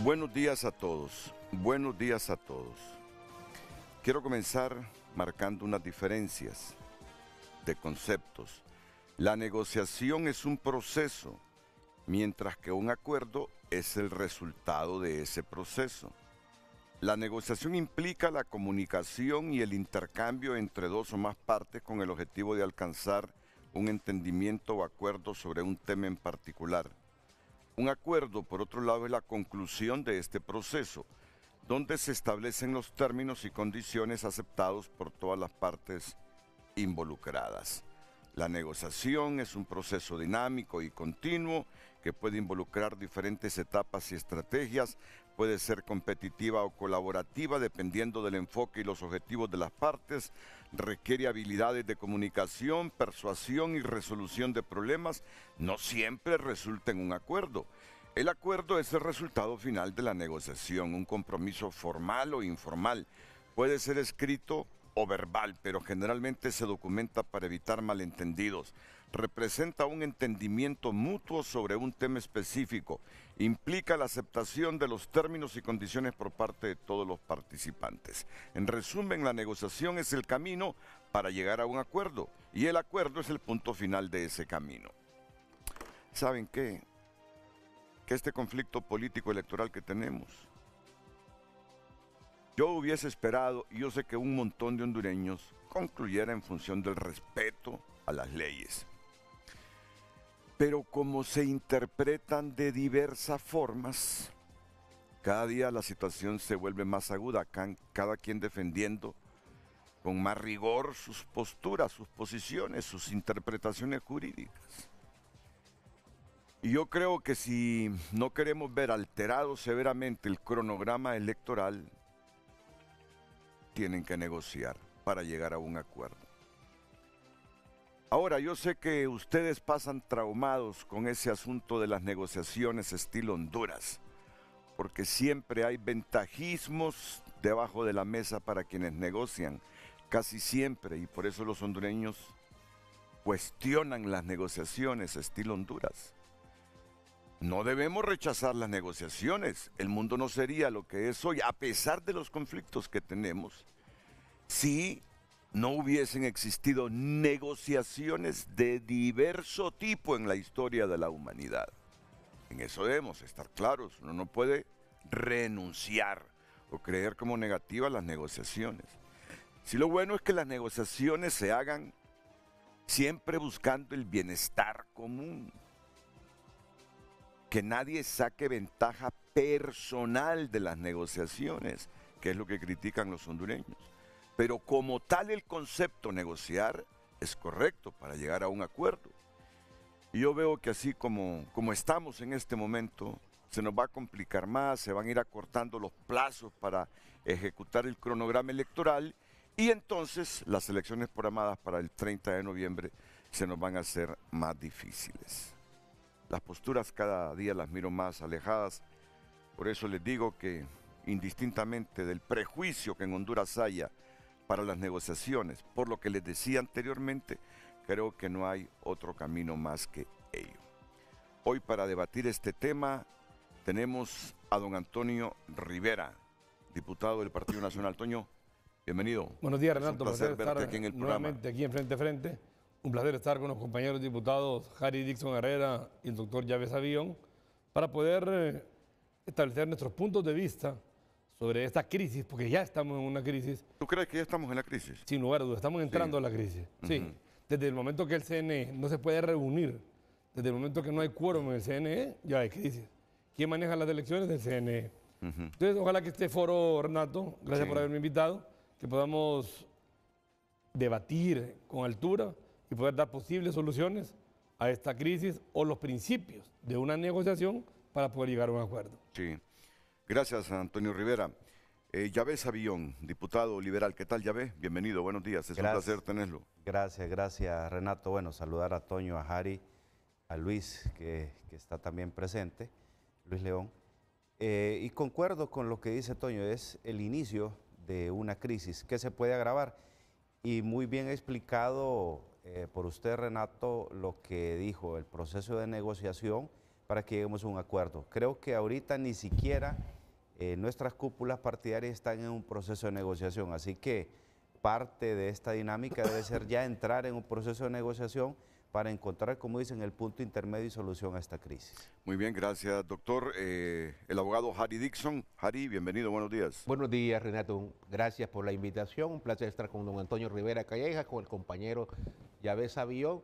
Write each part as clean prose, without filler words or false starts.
Buenos días a todos, buenos días a todos. Quiero comenzar marcando unas diferencias de conceptos. La negociación es un proceso, mientras que un acuerdo es el resultado de ese proceso. La negociación implica la comunicación y el intercambio entre dos o más partes con el objetivo de alcanzar un entendimiento o acuerdo sobre un tema en particular. Un acuerdo, por otro lado, es la conclusión de este proceso, donde se establecen los términos y condiciones aceptados por todas las partes involucradas. La negociación es un proceso dinámico y continuo que puede involucrar diferentes etapas y estrategias, puede ser competitiva o colaborativa dependiendo del enfoque y los objetivos de las partes, requiere habilidades de comunicación, persuasión y resolución de problemas, no siempre resulta en un acuerdo. El acuerdo es el resultado final de la negociación, un compromiso formal o informal, puede ser escrito o verbal, pero generalmente se documenta para evitar malentendidos. Representa un entendimiento mutuo sobre un tema específico. Implica la aceptación de los términos y condiciones por parte de todos los participantes. En resumen, la negociación es el camino para llegar a un acuerdo y el acuerdo es el punto final de ese camino. ¿Saben qué? Que este conflicto político electoral que tenemos, yo hubiese esperado, y yo sé que un montón de hondureños concluyera en función del respeto a las leyes. Pero como se interpretan de diversas formas, cada día la situación se vuelve más aguda, cada quien defendiendo con más rigor sus posturas, sus posiciones, sus interpretaciones jurídicas. Y yo creo que si no queremos ver alterado severamente el cronograma electoral, tienen que negociar para llegar a un acuerdo. Ahora, yo sé que ustedes pasan traumados con ese asunto de las negociaciones estilo Honduras, porque siempre hay ventajismos debajo de la mesa para quienes negocian, casi siempre, y por eso los hondureños cuestionan las negociaciones estilo Honduras. No debemos rechazar las negociaciones. El mundo no sería lo que es hoy, a pesar de los conflictos que tenemos, si no hubiesen existido negociaciones de diverso tipo en la historia de la humanidad. En eso debemos estar claros. Uno no puede renunciar o creer como negativas las negociaciones. Sí, lo bueno es que las negociaciones se hagan siempre buscando el bienestar común. Que nadie saque ventaja personal de las negociaciones, que es lo que critican los hondureños. Pero como tal el concepto negociar es correcto para llegar a un acuerdo. Y yo veo que así como estamos en este momento, se nos va a complicar más, se van a ir acortando los plazos para ejecutar el cronograma electoral y entonces las elecciones programadas para el 30 de noviembre se nos van a hacer más difíciles. Las posturas cada día las miro más alejadas, por eso les digo que indistintamente del prejuicio que en Honduras haya para las negociaciones, por lo que les decía anteriormente, creo que no hay otro camino más que ello. Hoy para debatir este tema tenemos a don Antonio Rivera, diputado del Partido Nacional. Toño, bienvenido. Buenos días, Renato. Es un placer verte aquí en el programa. Nuevamente aquí en Frente a Frente. Un placer estar con los compañeros diputados Harry Dixon Herrera y el doctor Yves Avión para poder establecer nuestros puntos de vista sobre esta crisis, porque ya estamos en una crisis. ¿Tú crees que ya estamos en la crisis? Sin lugar a dudas, estamos entrando a la crisis. Sí, desde el momento que el CNE no se puede reunir, desde el momento que no hay quórum en el CNE, ya hay crisis. ¿Quién maneja las elecciones? El CNE. Entonces, ojalá que este foro, Renato, gracias por haberme invitado, que podamos debatir con altura y poder dar posibles soluciones a esta crisis o los principios de una negociación para poder llegar a un acuerdo. Sí. Gracias, Antonio Rivera. Yves Avión, diputado liberal. ¿Qué tal, Yves? Bienvenido, buenos días. Es un placer tenerlo. Gracias, Renato. Bueno, saludar a Toño, a Harry, a Luis, que está también presente, Luis León. Y concuerdo con lo que dice Toño, es el inicio de una crisis que se puede agravar. Y muy bien explicado por usted, Renato, lo que dijo, el proceso de negociación para que lleguemos a un acuerdo. Creo que ahorita ni siquiera nuestras cúpulas partidarias están en un proceso de negociación, así que parte de esta dinámica debe ser ya entrar en un proceso de negociación para encontrar, como dicen, el punto intermedio y solución a esta crisis. Muy bien, gracias, doctor. El abogado Harry Dixon. Harry, bienvenido, buenos días. Buenos días, Renato. Gracias por la invitación. Un placer estar con don Antonio Rivera Calleja, con el compañero Yavés Avión,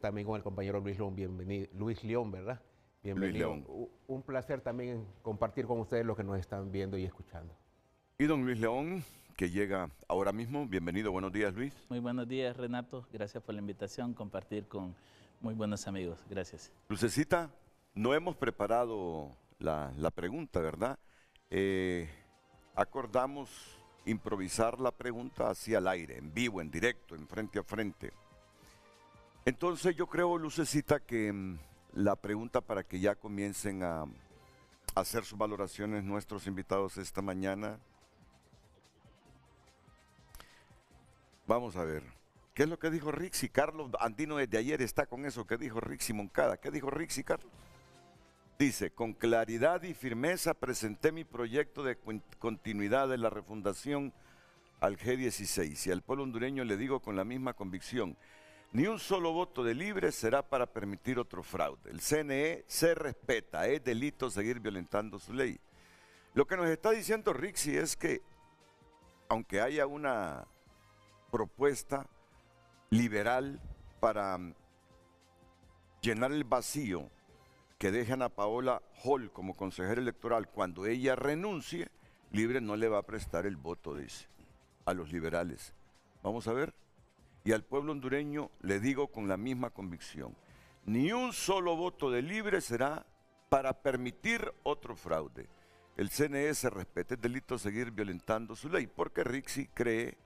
también con el compañero Luis León. Bienvenido. Luis León, ¿verdad? Bienvenido. Luis León. Un placer también compartir con ustedes lo que nos están viendo y escuchando. Y don Luis León, que llega ahora mismo. Bienvenido, buenos días, Luis. Muy buenos días, Renato. Gracias por la invitación, compartir con muy buenos amigos. Gracias. Lucecita, no hemos preparado la pregunta, ¿verdad? Acordamos improvisar la pregunta hacia el aire, en vivo, en directo, en frente a frente. Entonces yo creo, Lucecita, que la pregunta para que ya comiencen a hacer sus valoraciones nuestros invitados esta mañana. Vamos a ver. ¿Qué es lo que dijo Rixi? Carlos Andino desde ayer está con eso que dijo Rixi Moncada. ¿Qué dijo Rixi, Carlos? Dice, con claridad y firmeza presenté mi proyecto de continuidad de la refundación al G16 y al pueblo hondureño le digo con la misma convicción, ni un solo voto de libre será para permitir otro fraude. El CNE se respeta, es delito seguir violentando su ley. Lo que nos está diciendo Rixi es que, aunque haya una propuesta liberal para llenar el vacío que deja Ana Paola Hall como consejera electoral cuando ella renuncie, Libre no le va a prestar el voto, dice, a los liberales. Vamos a ver. Y al pueblo hondureño le digo con la misma convicción, ni un solo voto de Libre será para permitir otro fraude. El CNE se respeta, es delito seguir violentando su ley, porque Rixi cree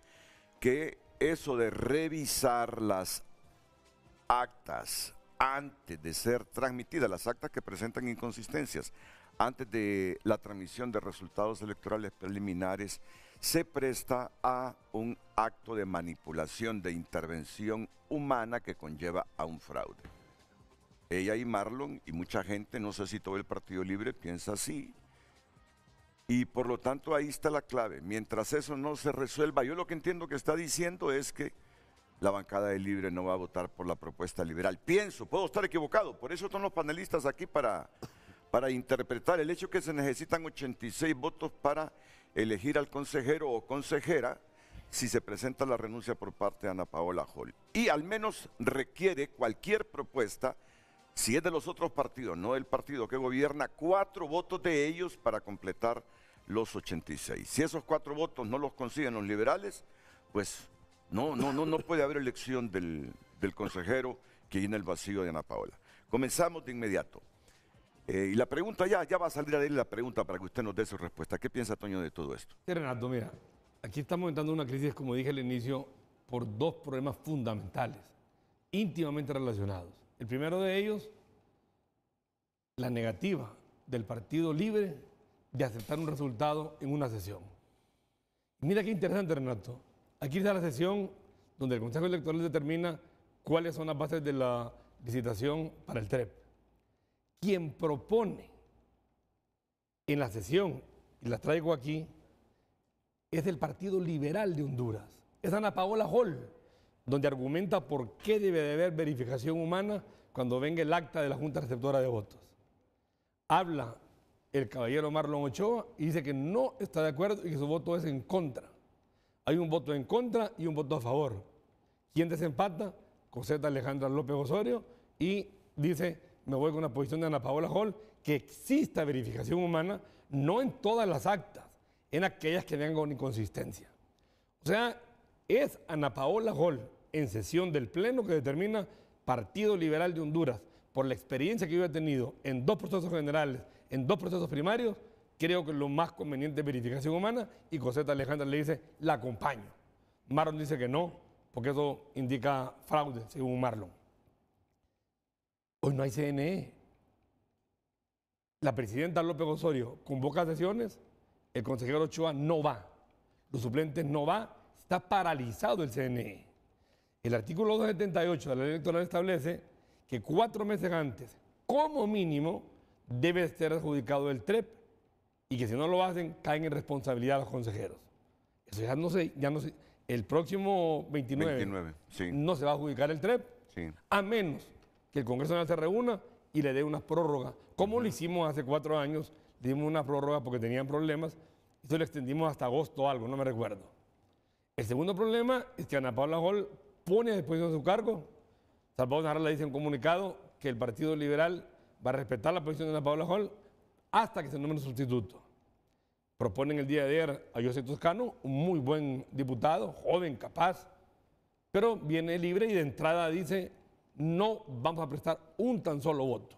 que eso de revisar las actas antes de ser transmitidas, las actas que presentan inconsistencias, antes de la transmisión de resultados electorales preliminares, se presta a un acto de manipulación, de intervención humana que conlleva a un fraude. Ella y Marlon y mucha gente, no sé si todo el Partido Libre piensa así, y por lo tanto ahí está la clave. Mientras eso no se resuelva, yo lo que entiendo que está diciendo es que la bancada de Libre no va a votar por la propuesta liberal. Pienso, puedo estar equivocado, por eso están los panelistas aquí para interpretar el hecho que se necesitan 86 votos para elegir al consejero o consejera si se presenta la renuncia por parte de Ana Paola Hall. Y al menos requiere cualquier propuesta, si es de los otros partidos, no del partido que gobierna, 4 votos de ellos para completar los 86. Si esos 4 votos no los consiguen los liberales, pues no puede haber elección del consejero que llena el vacío de Ana Paola. Comenzamos de inmediato. Y la pregunta ya va a salir a él la pregunta para que usted nos dé su respuesta. ¿Qué piensa Toño de todo esto? Sí, Renato, mira, aquí estamos entrando en una crisis, como dije al inicio, por 2 problemas fundamentales, íntimamente relacionados. El primero de ellos, la negativa del Partido Libre de aceptar un resultado en una sesión. Mira qué interesante, Renato. Aquí está la sesión donde el Consejo Electoral determina cuáles son las bases de la licitación para el TREP. Quien propone en la sesión, y la traigo aquí, es el Partido Liberal de Honduras. Es Ana Paola Hall, donde argumenta por qué debe de haber verificación humana cuando venga el acta de la Junta Receptora de Votos. Habla el caballero Marlon Ochoa y dice que no está de acuerdo y que su voto es en contra. Hay un voto en contra y un voto a favor. ¿Quién desempata? Coseta Alejandra López Osorio, y dice, me voy con la posición de Ana Paola Hall, que exista verificación humana, no en todas las actas, en aquellas que tengan una inconsistencia. O sea, es Ana Paola Hall en sesión del Pleno que determina Partido Liberal de Honduras, por la experiencia que yo he tenido en 2 procesos generales, en 2 procesos primarios, creo que lo más conveniente es verificación humana, y Coseta Alejandra le dice, la acompaño. Marlon dice que no, porque eso indica fraude, según Marlon. Hoy no hay CNE. La presidenta López Osorio convoca sesiones, el consejero Ochoa no va, los suplentes no va, está paralizado el CNE. El artículo 278 de la ley electoral establece que 4 meses antes como mínimo debe ser adjudicado el TREP y que si no lo hacen, caen en responsabilidad los consejeros. Eso ya no sé, el próximo 29 sí. no se va a adjudicar el TREP, Sí. a menos que el Congreso Nacional se reúna y le dé una prórroga, como lo hicimos hace 4 años, le dimos una prórroga porque tenían problemas, y eso lo extendimos hasta agosto o algo, no me recuerdo. El segundo problema es que Ana Paula Hall pone a disposición de su cargo. Salvador Narra le dice en un comunicado que el Partido Liberal va a respetar la posición de Ana Paula Hall hasta que se nombre un sustituto. Proponen el día de ayer a José Toscano, un muy buen diputado, joven, capaz, pero viene libre y de entrada dice, no vamos a prestar un tan solo voto.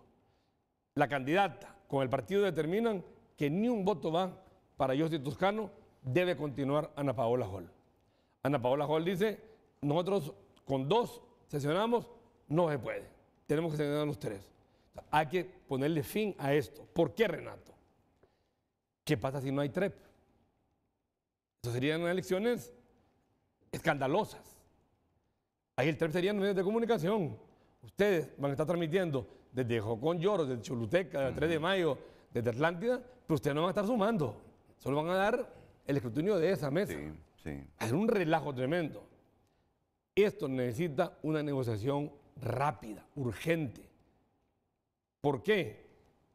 La candidata con el partido determinan que ni un voto va para José Toscano, debe continuar Ana Paola Hall. Ana Paola Hall dice, nosotros con 2 sesionamos, no se puede, tenemos que sesionar los 3. O sea, hay que ponerle fin a esto. ¿Por qué, Renato? ¿Qué pasa si no hay TREP? Eso serían unas elecciones escandalosas. Ahí el TREP serían medios de comunicación. Ustedes van a estar transmitiendo desde Jocón Lloros, desde Choluteca, desde el 3 de mayo, desde Atlántida, pero ustedes no van a estar sumando. Solo van a dar el escrutinio de esa mesa. Sí, sí. Es un relajo tremendo. Esto necesita una negociación rápida, urgente. ¿Por qué?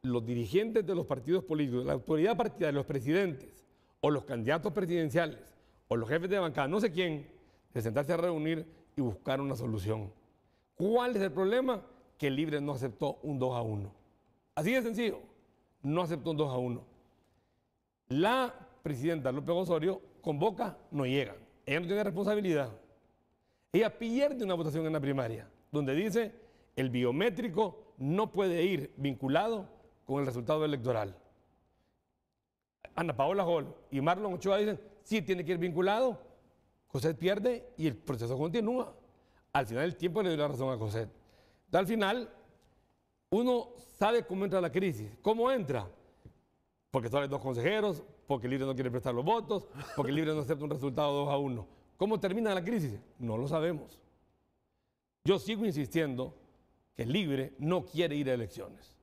Los dirigentes de los partidos políticos, la autoridad partidaria, los presidentes o los candidatos presidenciales o los jefes de bancada, no sé quién, de sentarse a reunir y buscar una solución. ¿Cuál es el problema? Que el Libre no aceptó un 2-1. Así de sencillo, no aceptó un 2-1. La presidenta López Osorio convoca, no llegan. Ella no tiene responsabilidad. Ella pierde una votación en la primaria, donde dice el biométrico no puede ir vinculado con el resultado electoral. Ana Paola Hall y Marlon Ochoa dicen, sí tiene que ir vinculado. Cosette pierde y el proceso continúa. Al final del tiempo le dio la razón a Cosette. Al final, uno sabe cómo entra la crisis. ¿Cómo entra? Porque salen 2 consejeros, porque el Libre no quiere prestar los votos, porque el Libre no acepta un resultado 2-1. ¿Cómo termina la crisis? No lo sabemos. Yo sigo insistiendo que el Libre no quiere ir a elecciones.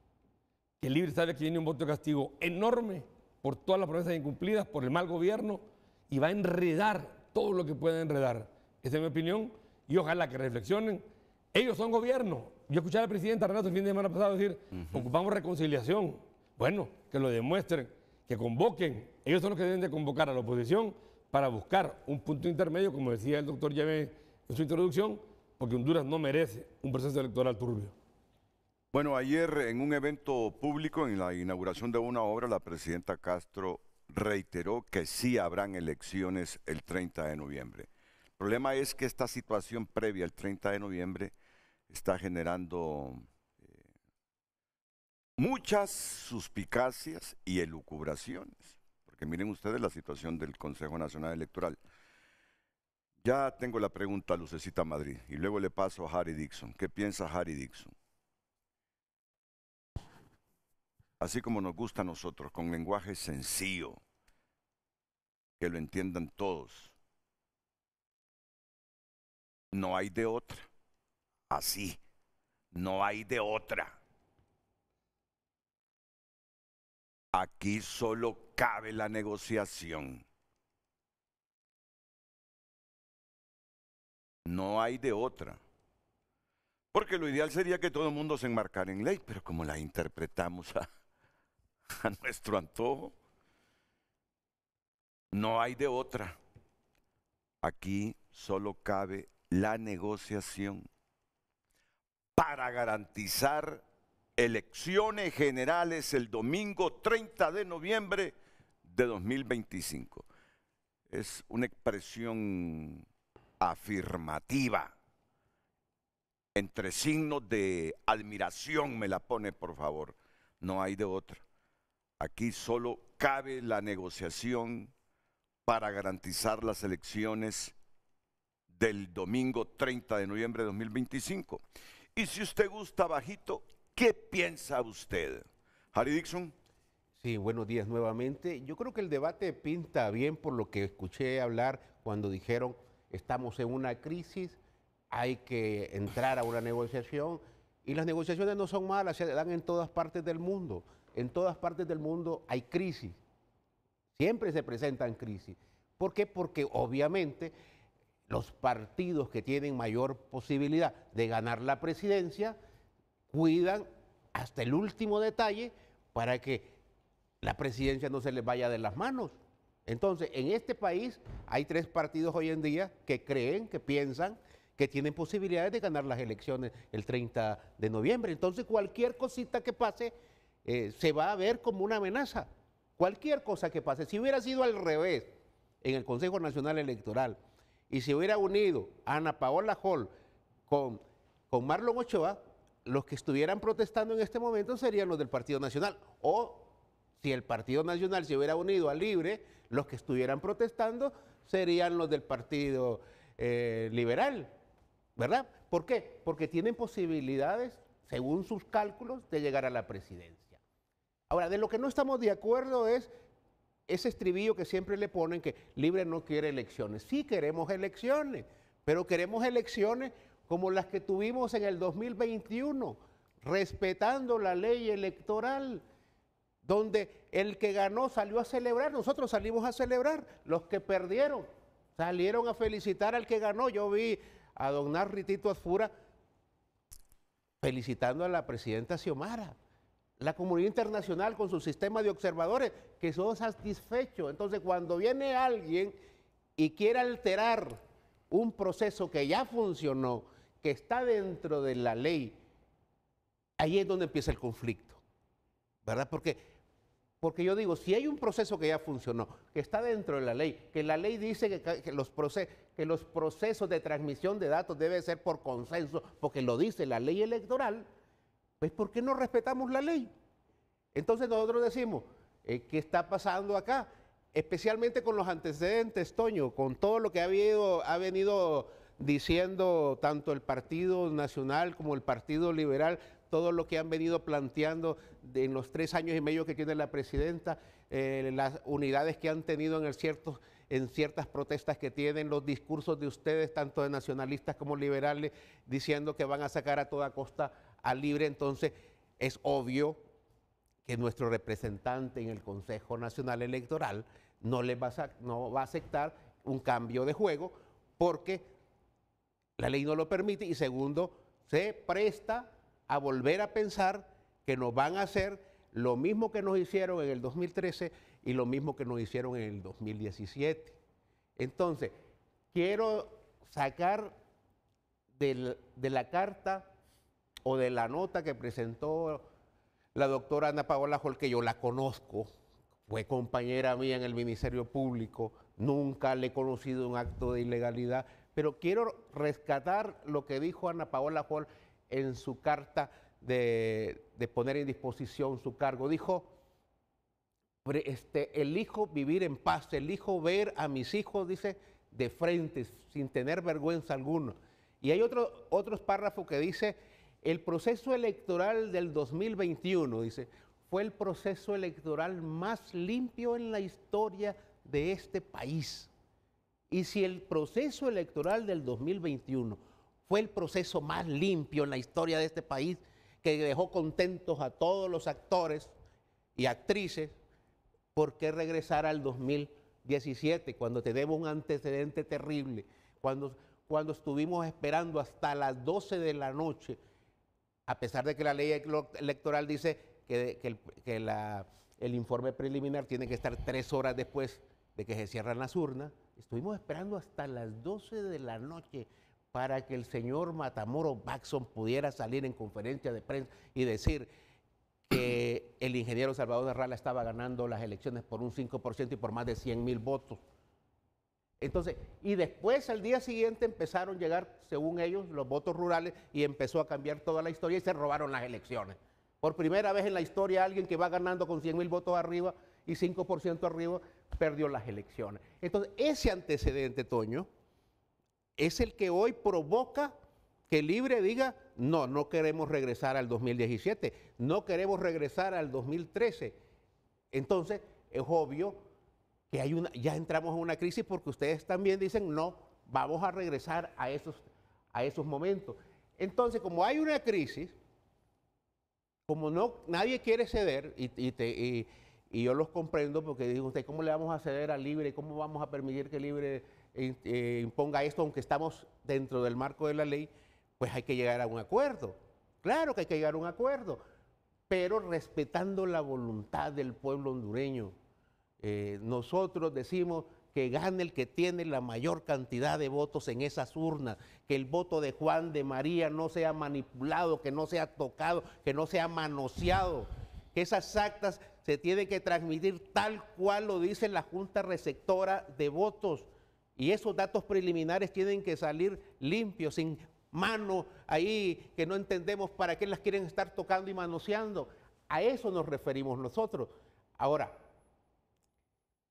Que el Libre sabe que viene un voto de castigo enorme por todas las promesas incumplidas, por el mal gobierno, y va a enredar todo lo que pueda enredar. Esa es mi opinión, y ojalá que reflexionen. Ellos son gobierno. Yo escuché a la presidenta Renato el fin de semana pasado decir, ocupamos reconciliación. Bueno, que lo demuestren, que convoquen. Ellos son los que deben de convocar a la oposición para buscar un punto intermedio, como decía el doctor Llavé en su introducción, porque Honduras no merece un proceso electoral turbio. Bueno, ayer en un evento público, en la inauguración de una obra, la presidenta Castro reiteró que sí habrán elecciones el 30 de noviembre. El problema es que esta situación previa al 30 de noviembre está generando muchas suspicacias y elucubraciones. Porque miren ustedes la situación del Consejo Nacional Electoral. Ya tengo la pregunta a Lucecita Madrid y luego le paso a Harry Dixon. ¿Qué piensa Harry Dixon? Así como nos gusta a nosotros, con lenguaje sencillo, que lo entiendan todos. No hay de otra. Así, no hay de otra. Aquí solo cabe la negociación. No hay de otra. Porque lo ideal sería que todo el mundo se enmarcara en ley, pero como la interpretamos a nuestro antojo, no hay de otra. Aquí solo cabe la negociación para garantizar elecciones generales el domingo 30 de noviembre de 2025. Es una expresión afirmativa, entre signos de admiración me la pone, por favor. No hay de otra. Aquí solo cabe la negociación para garantizar las elecciones del domingo 30 de noviembre de 2025. Y si usted gusta bajito, ¿qué piensa usted? Harry Dixon. Sí, buenos días nuevamente. Yo creo que el debate pinta bien por lo que escuché hablar cuando dijeron estamos en una crisis, hay que entrar a una negociación Y las negociaciones no son malas, se dan en todas partes del mundo. En todas partes del mundo hay crisis. Siempre se presentan crisis. ¿Por qué? Porque obviamente los partidos que tienen mayor posibilidad de ganar la presidencia cuidan hasta el último detalle para que la presidencia no se les vaya de las manos. Entonces, en este país hay 3 partidos hoy en día que creen, que piensan que tienen posibilidades de ganar las elecciones el 30 de noviembre. Entonces, cualquier cosita que pase se va a ver como una amenaza. Cualquier cosa que pase. Si hubiera sido al revés en el Consejo Nacional Electoral y se hubiera unido Ana Paola Hall con Marlon Ochoa, los que estuvieran protestando en este momento serían los del Partido Nacional. O si el Partido Nacional se hubiera unido a Libre, los que estuvieran protestando serían los del Partido Liberal, ¿verdad? ¿Por qué? Porque tienen posibilidades, según sus cálculos, de llegar a la presidencia. Ahora, de lo que no estamos de acuerdo es ese estribillo que siempre le ponen que Libre no quiere elecciones. Sí queremos elecciones, pero queremos elecciones como las que tuvimos en el 2021, respetando la ley electoral, donde el que ganó salió a celebrar, nosotros salimos a celebrar, los que perdieron salieron a felicitar al que ganó. Yo vi a don Narri Tito Asfura felicitando a la presidenta Xiomara, la comunidad internacional con su sistema de observadores, que son satisfechos. Entonces, cuando viene alguien y quiere alterar un proceso que ya funcionó, que está dentro de la ley, ahí es donde empieza el conflicto, ¿verdad? Porque yo digo, si hay un proceso que ya funcionó, que está dentro de la ley, que la ley dice que los procesos de transmisión de datos deben ser por consenso, porque lo dice la ley electoral, pues ¿por qué no respetamos la ley? Entonces nosotros decimos, ¿qué está pasando acá? Especialmente con los antecedentes, Toño, con todo lo que ha venido diciendo tanto el Partido Nacional como el Partido Liberal, todo lo que han venido planteando en los 3 años y medio que tiene la presidenta, las unidades que han tenido en ciertas protestas que tienen, los discursos de ustedes, tanto de nacionalistas como liberales, diciendo que van a sacar a toda costa a Libre. Entonces es obvio que nuestro representante en el Consejo Nacional Electoral no va a aceptar un cambio de juego, porque la ley no lo permite, y segundo, se presta a volver a pensar que nos van a hacer lo mismo que nos hicieron en el 2013 y lo mismo que nos hicieron en el 2017. Entonces, quiero sacar de la carta o de la nota que presentó la doctora Ana Paola Hall, que yo la conozco, fue compañera mía en el Ministerio Público, nunca le he conocido un acto de ilegalidad, pero quiero rescatar lo que dijo Ana Paola Hall en su carta de poner en disposición su cargo. Dijo, elijo vivir en paz, elijo ver a mis hijos, dice, de frente, sin tener vergüenza alguna. Y hay otros párrafos que dice, el proceso electoral del 2021, dice, fue el proceso electoral más limpio en la historia de este país. Y si el proceso electoral del 2021 fue el proceso más limpio en la historia de este país, que dejó contentos a todos los actores y actrices, ¿por qué regresar al 2017 cuando tenemos un antecedente terrible? Cuando estuvimos esperando hasta las 12 de la noche, a pesar de que la ley electoral dice que el informe preliminar tiene que estar 3 horas después de que se cierran las urnas, estuvimos esperando hasta las 12 de la noche para que el señor Matamoros Baxson pudiera salir en conferencia de prensa y decir que el ingeniero Salvador Narrala estaba ganando las elecciones por un 5% y por más de 100,000 votos. Entonces, y después al día siguiente empezaron a llegar, según ellos, los votos rurales y empezó a cambiar toda la historia y se robaron las elecciones. Por primera vez en la historia alguien que va ganando con 100,000 votos arriba y 5% arriba perdió las elecciones. Entonces, ese antecedente, Toño, es el que hoy provoca que Libre diga, no queremos regresar al 2017, no queremos regresar al 2013. Entonces, es obvio que ya entramos en una crisis porque ustedes también dicen, no, vamos a regresar a esos momentos. Entonces, como hay una crisis, como no, nadie quiere ceder, y yo los comprendo porque digo usted, ¿cómo le vamos a ceder al Libre? ¿Cómo vamos a permitir que el Libre imponga esto, aunque estamos dentro del marco de la ley? Pues hay que llegar a un acuerdo. Claro que hay que llegar a un acuerdo, pero respetando la voluntad del pueblo hondureño. Nosotros decimos que gane el que tiene la mayor cantidad de votos en esas urnas, que el voto de Juan, de María no sea manipulado, que no sea tocado, que no sea manoseado, que esas actas se tienen que transmitir tal cual lo dice la Junta Receptora de Votos, y esos datos preliminares tienen que salir limpios, sin mano ahí, que no entendemos para qué las quieren estar tocando y manoseando. A eso nos referimos nosotros. Ahora,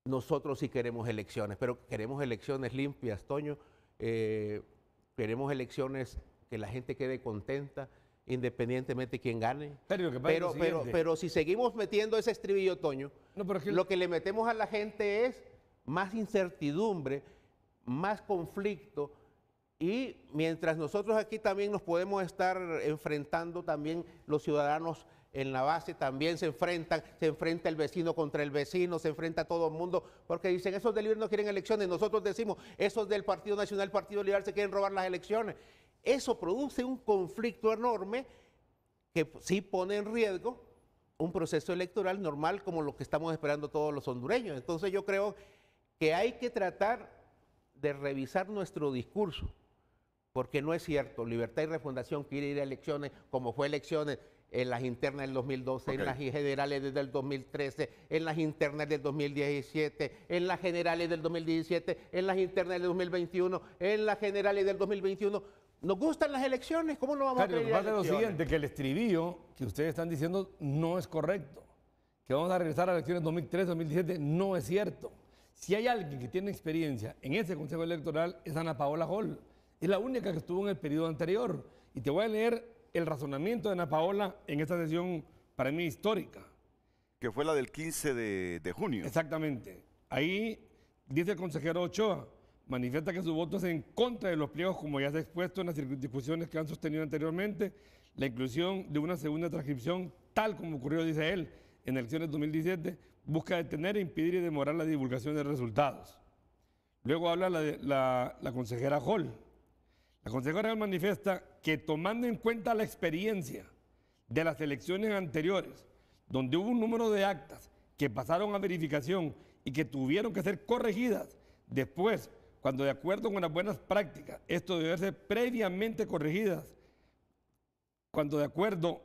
nosotros sí queremos elecciones, pero queremos elecciones limpias, Toño. Queremos elecciones que la gente quede contenta, independientemente de quién gane. Pero si seguimos metiendo ese estribillo, Toño, lo que le metemos a la gente es más incertidumbre, más conflicto, y mientras nosotros aquí también nos podemos estar enfrentando, también los ciudadanos en la base también se enfrenta el vecino contra el vecino, se enfrenta todo el mundo, porque dicen, esos del Libre no quieren elecciones, nosotros decimos, esos del Partido Nacional, Partido Liberal se quieren robar las elecciones. Eso produce un conflicto enorme que sí pone en riesgo un proceso electoral normal como lo que estamos esperando todos los hondureños. Entonces yo creo que hay que tratar de revisar nuestro discurso, porque no es cierto, Libertad y Refundación quiere ir a elecciones como fue elecciones en las internas del 2012, en las generales desde el 2013, en las internas del 2017, en las generales del 2017, en las internas del 2021, en las generales del 2021. ¿Nos gustan las elecciones? ¿Cómo no vamos a pedir elecciones? Lo siguiente, que el estribillo que ustedes están diciendo no es correcto. Que vamos a regresar a elecciones 2013, 2017, no es cierto. Si hay alguien que tiene experiencia en ese Consejo Electoral es Ana Paola Hall. Es la única que estuvo en el periodo anterior. Y te voy a leer el razonamiento de Ana Paola en esta sesión, para mí, histórica. Que fue la del 15 de junio. Exactamente. Ahí dice el consejero Ochoa, manifiesta que su voto es en contra de los pliegos, como ya se ha expuesto en las discusiones que han sostenido anteriormente, la inclusión de una segunda transcripción, tal como ocurrió, dice él, en elecciones 2017, busca detener, impedir y demorar la divulgación de resultados. Luego habla la consejera Hall. La consejera Hall manifiesta que tomando en cuenta la experiencia de las elecciones anteriores, donde hubo un número de actas que pasaron a verificación y que tuvieron que ser corregidas después, cuando de acuerdo con las buenas prácticas, esto debe ser previamente corregidas, cuando de acuerdo,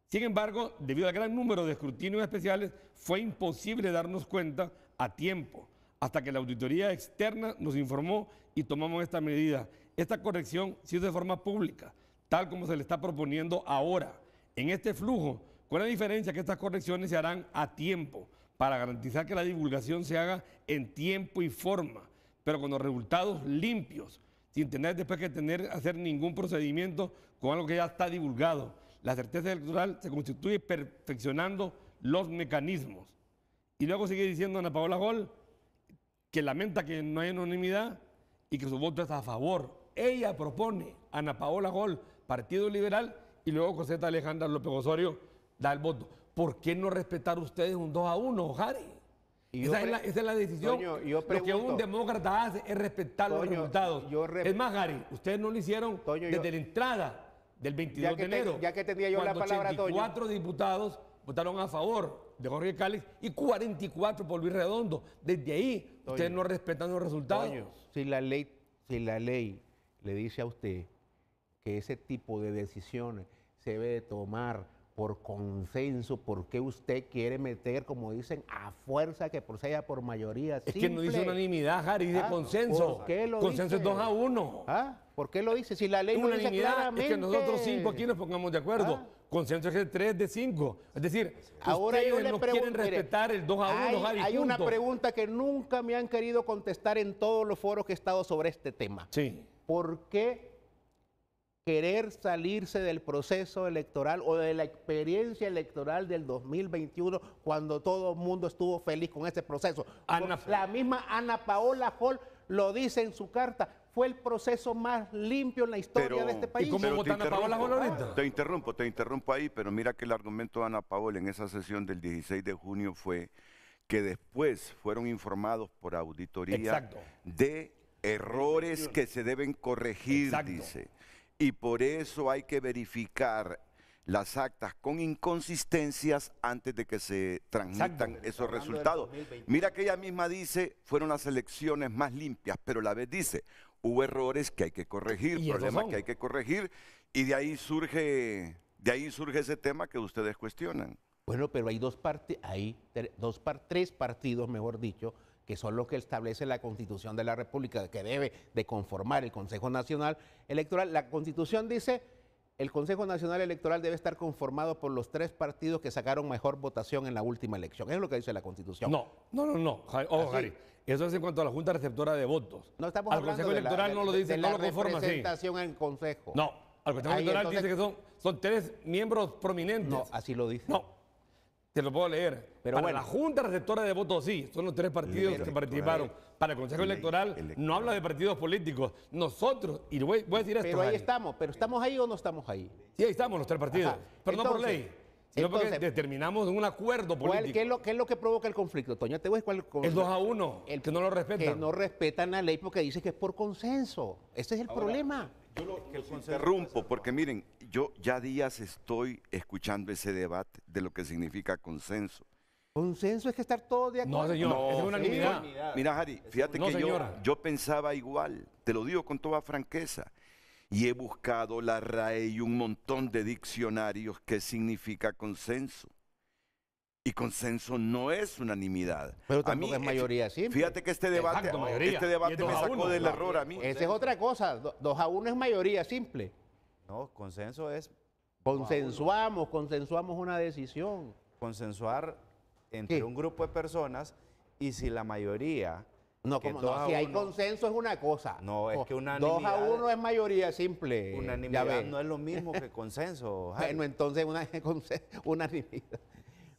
sin embargo, debido al gran número de escrutinios especiales, fue imposible darnos cuenta a tiempo, hasta que la auditoría externa nos informó y tomamos esta medida. Esta corrección se hizo de forma pública, tal como se le está proponiendo ahora, en este flujo, con la diferencia que estas correcciones se harán a tiempo, para garantizar que la divulgación se haga en tiempo y forma, pero con los resultados limpios, sin tener después que hacer ningún procedimiento con algo que ya está divulgado. La certeza electoral se constituye perfeccionando los mecanismos. Y luego sigue diciendo Ana Paola Hall que lamenta que no haya unanimidad y que su voto es a favor. Ella propone, Ana Paola Hall, Partido Liberal, y luego Coseta Alejandra López Osorio da el voto. ¿Por qué no respetar ustedes un 2-1, Jari? Esa es la decisión. Toño, lo que un demócrata hace es respetar los resultados. Es más, Jari, ustedes no lo hicieron desde la entrada del 22 de enero. Ya que tenía yo la palabra, 84 diputados votaron a favor de Jorge Cáliz y 44 por Luis Redondo. Desde ahí, ustedes no respetan los resultados. Toño, si la ley le dice a usted que ese tipo de decisiones se debe de tomar por consenso, ¿por qué usted quiere meter, como dicen, a fuerza que sea por mayoría simple? Es que no dice unanimidad, Jari, dice consenso. ¿Por qué lo consenso dice? es 2-1. ¿Por qué lo dice? Si la ley lo dice claramente. Es que nosotros 5 aquí nos pongamos de acuerdo. Consenso es 3 de 5. Es decir, ahora ustedes yo le no pregunto, quieren respetar el 2-1, Jari, hay una pregunta que nunca me han querido contestar en todos los foros que he estado sobre este tema. Sí. ¿Por qué querer salirse del proceso electoral o de la experiencia electoral del 2021 cuando todo el mundo estuvo feliz con ese proceso? La misma Ana Paola Hall lo dice en su carta. fue el proceso más limpio en la historia de este país. ¿Y cómo Pero votan a Paola ahorita? Te interrumpo ahí, pero mira que el argumento de Ana Paola en esa sesión del 16 de junio fue que después fueron informados por auditoría Exacto. de errores que se deben corregir, Exacto. dice. Y por eso hay que verificar las actas con inconsistencias antes de que se transmitan Exacto. esos resultados. Mira que ella misma dice, fueron las elecciones más limpias, pero a la vez dice, hubo errores que hay que corregir, Y esos problemas son. que hay que corregir, y de ahí surge ese tema que ustedes cuestionan. Bueno, pero hay tres partidos, mejor dicho, que son los que establece la Constitución de la República, que debe de conformar el Consejo Nacional Electoral. La Constitución dice, el Consejo Nacional Electoral debe estar conformado por los 3 partidos que sacaron mejor votación en la última elección. Eso es lo que dice la Constitución. No. Ojo, Así. Jari. Eso es en cuanto a la Junta Receptora de votos. No estamos al hablando Consejo Electoral no lo dice, de no la lo conforma así. representación en el Consejo. No, al Consejo Ahí, Electoral entonces- dice que son 3 miembros prominentes. No, así lo dice. No, te lo puedo leer. Pero Para bueno. la Junta Receptora de Votos sí, son los 3 partidos que participaron. Para el Consejo Electoral no habla de partidos políticos. Nosotros, y voy a decir esto, Pero ahí Jari. estamos. ¿Pero estamos ahí o no estamos ahí? Sí, ahí estamos los 3 partidos. Ajá. Pero no por Entonces- ley, sino porque entonces- determinamos un acuerdo político. ¿Qué es lo que provoca el conflicto, Toño? Te voy a decir cuál Es 2-1, el- que no lo respetan. Que no respetan la ley porque dice que es por consenso. Ese es el problema. Interrumpo, porque miren, yo ya días estoy escuchando ese debate de lo que significa consenso. Consenso es que estar todos de acuerdo. No, señor, No, es unanimidad. Mira, Jari, fíjate No, que señora. yo pensaba igual, te lo digo con toda franqueza, y he buscado la RAE y un montón de diccionarios que significa consenso. Y consenso no es unanimidad. Pero A tampoco mí, es mayoría simple. Fíjate que este debate, Exacto, mayoría. este Y debate es me 2-1. sacó del No. error a mí. Esa es otra cosa. 2-1 es mayoría simple. No, consenso es Consensuamos una decisión. consensuar entre Sí. un grupo de personas y si la mayoría... No, que como 2 no. a Si hay 1 consenso es una cosa. No, es que 2-1 es mayoría simple. ya Unanimidad ves. no es lo mismo que consenso. Javi. Bueno, entonces unanimidad.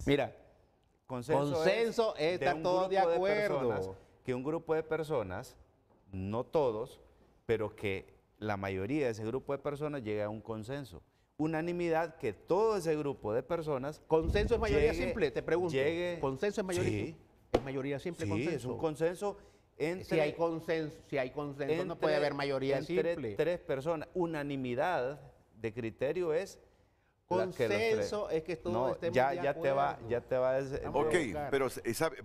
Mira, consenso es de estar un todos de grupo acuerdo. personas, que un grupo de personas, no todos, pero que la mayoría de ese grupo de personas llegue a un consenso. Unanimidad que todo ese grupo de personas... ¿Consenso es mayoría llegue- simple? Te pregunto. llegue- ¿Consenso es mayoría Sí. simple? ¿Es mayoría simple Sí, consenso? es un consenso entre... Si hay consenso, no puede haber mayoría entre simple. 3 personas. Unanimidad de criterio es... la que los Consenso es que todos No, estemos ya, de ya te va, acuerdo. ya te va... Vamos Ok, a buscar. pero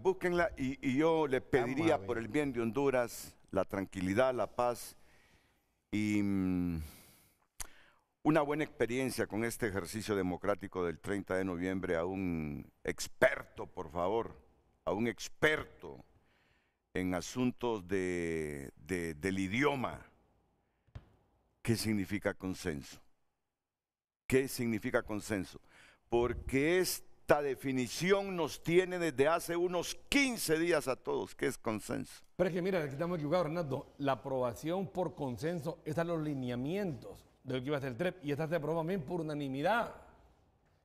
búsquenla y yo le pediría ver. por el bien de Honduras la tranquilidad, la paz y una buena experiencia con este ejercicio democrático del 30 de noviembre a un experto, por favor, a un experto en asuntos del idioma. ¿Qué significa consenso? ¿Qué significa consenso? Porque esta definición nos tiene desde hace unos 15 días a todos. ¿Qué es consenso? Pero es que mira, aquí estamos equivocados, Renato. La aprobación por consenso están los lineamientos de lo que iba a ser el TREP y esta se aprobó también por unanimidad.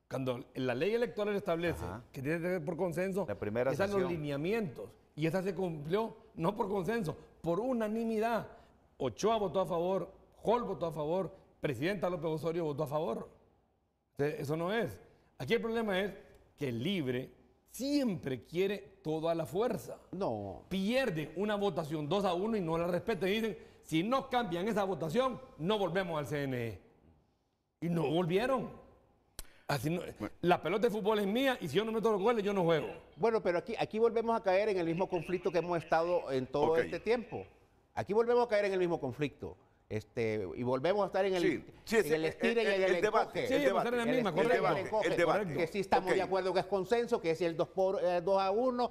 Cuando la ley electoral establece que tiene que ser por consenso, La primera están los sesión. lineamientos y esta se cumplió no por consenso, por unanimidad. Ochoa votó a favor, Hall votó a favor, Presidenta López Osorio votó a favor. Entonces, eso no es. Aquí el problema es que el libre siempre quiere todo a la fuerza. No. Pierde una votación 2-1 y no la respeta. Y dicen, si no cambian esa votación, no volvemos al CNE. Y no volvieron. Así no- la pelota de fútbol es mía y si yo no meto los goles, yo no juego. Bueno, pero aquí volvemos a caer en el mismo conflicto que hemos estado en todo Ok. este tiempo. Aquí volvemos a caer en el mismo conflicto. Y volvemos a estar en el, Sí, en el estire y en el debate. encoge. Sí, el pues debate, era la El misma, estire y el correcto. encoge. el debate. Que sí estamos Ok. de acuerdo que es consenso, que es el 2-1,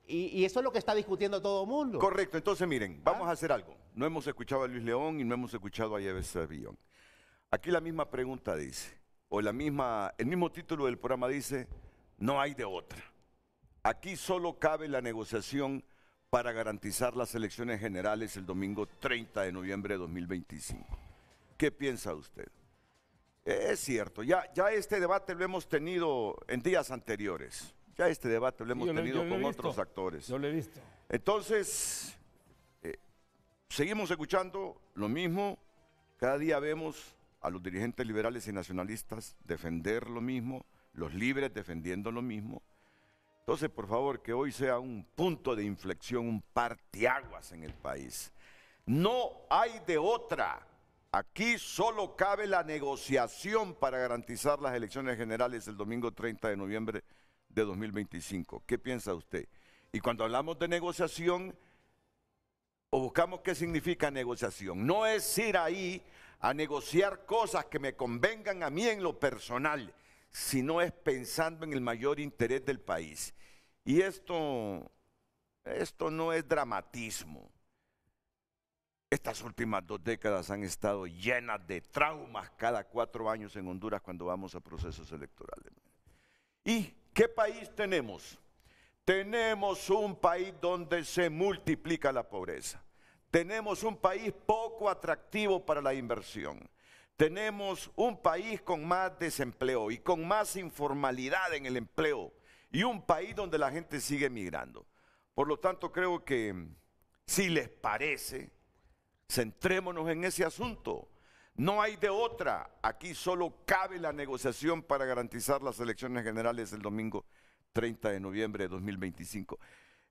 y eso es lo que está discutiendo todo el mundo. Correcto, entonces miren, vamos a hacer algo. No hemos escuchado a Luis León y no hemos escuchado a Yves Servillón. Aquí la misma pregunta dice, o el mismo título del programa dice, no hay de otra. Aquí solo cabe la negociación para garantizar las elecciones generales el domingo 30 de noviembre de 2025. ¿Qué piensa usted? Es cierto, ya este debate lo hemos tenido en días anteriores. Ya este debate lo hemos Yo lo he tenido con visto. otros actores. Yo lo he visto. Entonces, seguimos escuchando lo mismo. Cada día vemos a los dirigentes liberales y nacionalistas defender lo mismo, los libres defendiendo lo mismo. Entonces, por favor, que hoy sea un punto de inflexión, un parteaguas en el país. No hay de otra. Aquí solo cabe la negociación para garantizar las elecciones generales el domingo 30 de noviembre de 2025. ¿Qué piensa usted? Y cuando hablamos de negociación, o buscamos qué significa negociación. No es ir ahí a negociar cosas que me convengan a mí en lo personal, sino es pensando en el mayor interés del país. Y esto no es dramatismo. Estas últimas 2 décadas han estado llenas de traumas cada 4 años en Honduras cuando vamos a procesos electorales. ¿Y qué país tenemos? Tenemos un país donde se multiplica la pobreza. Tenemos un país poco atractivo para la inversión. Tenemos un país con más desempleo y con más informalidad en el empleo. Y un país donde la gente sigue migrando. Por lo tanto, creo que, si les parece, centrémonos en ese asunto. No hay de otra. Aquí solo cabe la negociación para garantizar las elecciones generales el domingo 30 de noviembre de 2025.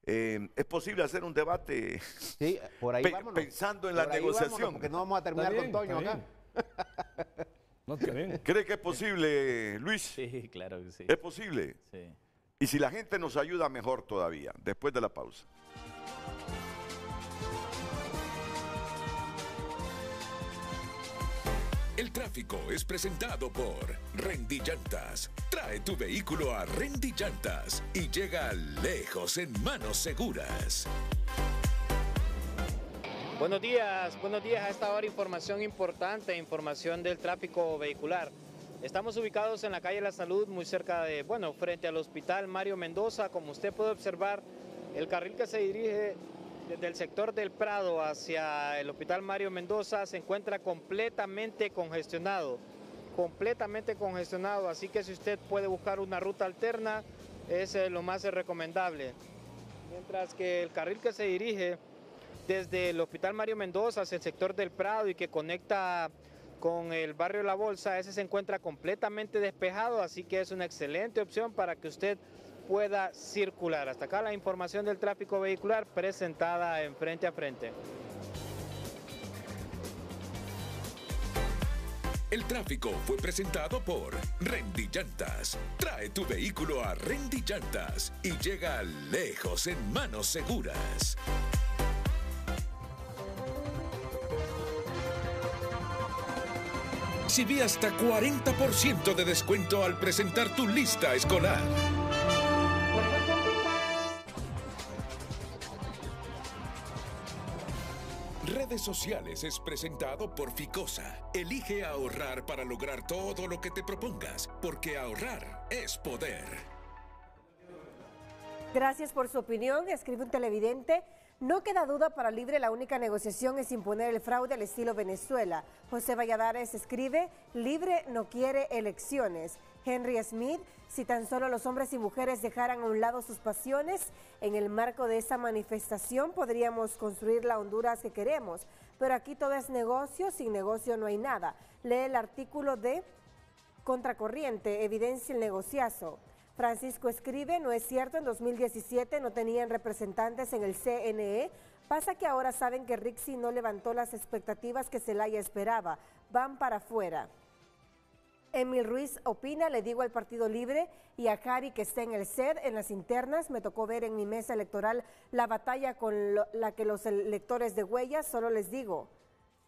¿Es posible hacer un debate Sí, por ahí vámonos. pensando en la Por ahí negociación? vámonos, porque no vamos a terminar Está bien, con Toño está acá. No, está bien. ¿Cree que es posible, Luis? Sí, claro que sí. ¿Es posible? Sí. Y si la gente nos ayuda, mejor todavía, después de la pausa. El tráfico es presentado por Rendy Llantas. Trae tu vehículo a Rendy Llantas y llega lejos en manos seguras. Buenos días a esta hora información importante, información del tráfico vehicular. Estamos ubicados en la calle La Salud, muy cerca de, frente al Hospital Mario Mendoza. Como usted puede observar, el carril que se dirige desde el sector del Prado hacia el Hospital Mario Mendoza se encuentra completamente congestionado, así que si usted puede buscar una ruta alterna, es lo más recomendable. Mientras que el carril que se dirige desde el Hospital Mario Mendoza hacia el sector del Prado y que conecta con el barrio La Bolsa, ese se encuentra completamente despejado, así que es una excelente opción para que usted pueda circular. Hasta acá la información del tráfico vehicular presentada en Frente a Frente. El tráfico fue presentado por Rendy Llantas. Trae tu vehículo a Rendy Llantas y llega lejos en manos seguras. Recibí hasta 40% de descuento al presentar tu lista escolar. Redes Sociales es presentado por Ficosa. Elige ahorrar para lograr todo lo que te propongas, porque ahorrar es poder. Gracias por su opinión, escribe un televidente. No queda duda, para Libre la única negociación es imponer el fraude al estilo Venezuela. José Valladares escribe, Libre no quiere elecciones. Henry Smith, si tan solo los hombres y mujeres dejaran a un lado sus pasiones, en el marco de esa manifestación podríamos construir la Honduras que queremos. Pero aquí todo es negocio, sin negocio no hay nada. Lee el artículo de Contracorriente, evidencia el negociazo. Francisco escribe, no es cierto, en 2017 no tenían representantes en el CNE, pasa que ahora saben que Rixi no levantó las expectativas que Zelaya esperaba, van para afuera. Emil Ruiz opina, le digo al Partido Libre y a Cari que está en el CED, en las internas, me tocó ver en mi mesa electoral la batalla con la que los electores de Huellas, solo les digo,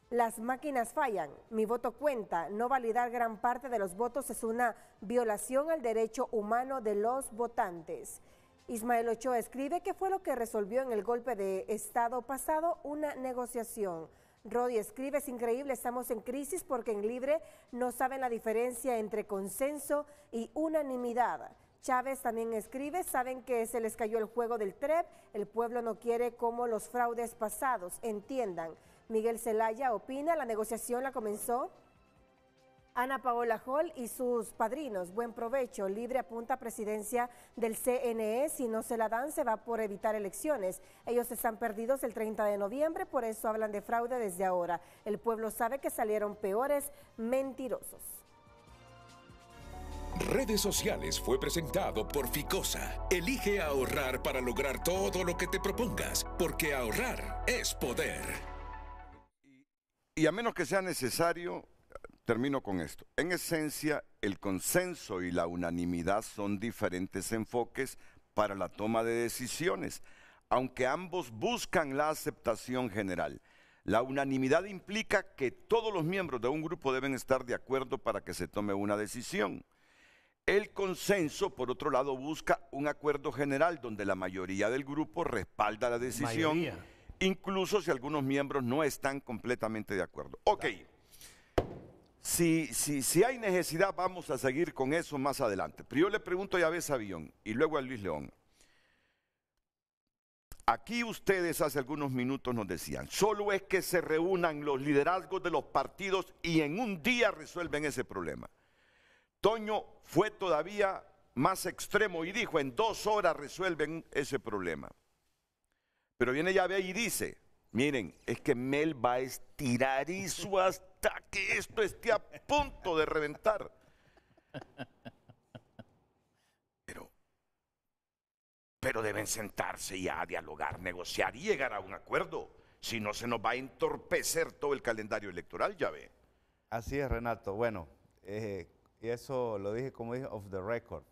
las máquinas fallan, mi voto cuenta, no validar gran parte de los votos es una violación al derecho humano de los votantes. Ismael Ochoa escribe que fue lo que resolvió en el golpe de Estado pasado, una negociación. Rodi escribe, es increíble, estamos en crisis porque en Libre no saben la diferencia entre consenso y unanimidad. Chávez también escribe, saben que se les cayó el juego del TREP, el pueblo no quiere como los fraudes pasados, entiendan. Miguel Zelaya opina, la negociación la comenzó Ana Paola Hall y sus padrinos, buen provecho. Libre apunta a presidencia del CNE. Si no se la dan, se va por evitar elecciones. Ellos están perdidos el 30 de noviembre, por eso hablan de fraude desde ahora. El pueblo sabe que salieron peores mentirosos. Redes Sociales fue presentado por Ficosa. Elige ahorrar para lograr todo lo que te propongas, porque ahorrar es poder. Y a menos que sea necesario, termino con esto. En esencia, el consenso y la unanimidad son diferentes enfoques para la toma de decisiones, aunque ambos buscan la aceptación general. La unanimidad implica que todos los miembros de un grupo deben estar de acuerdo para que se tome una decisión. El consenso, por otro lado, busca un acuerdo general donde la mayoría del grupo respalda la decisión, incluso si algunos miembros no están completamente de acuerdo. Ok. Si hay necesidad, vamos a seguir con eso más adelante. Pero yo le pregunto a Yabes Avión y luego a Luis León. Aquí ustedes hace algunos minutos nos decían, solo es que se reúnan los liderazgos de los partidos y en un día resuelven ese problema. Toño fue todavía más extremo y dijo, en 2 horas resuelven ese problema. Pero viene Yabes y dice, miren, es que Mel va a estirar eso hasta que esto esté a punto de reventar. Pero deben sentarse ya a dialogar, negociar y llegar a un acuerdo. Si no, se nos va a entorpecer todo el calendario electoral, ya ve. Así es, Renato. Bueno, y eso lo dije como dije, off the record.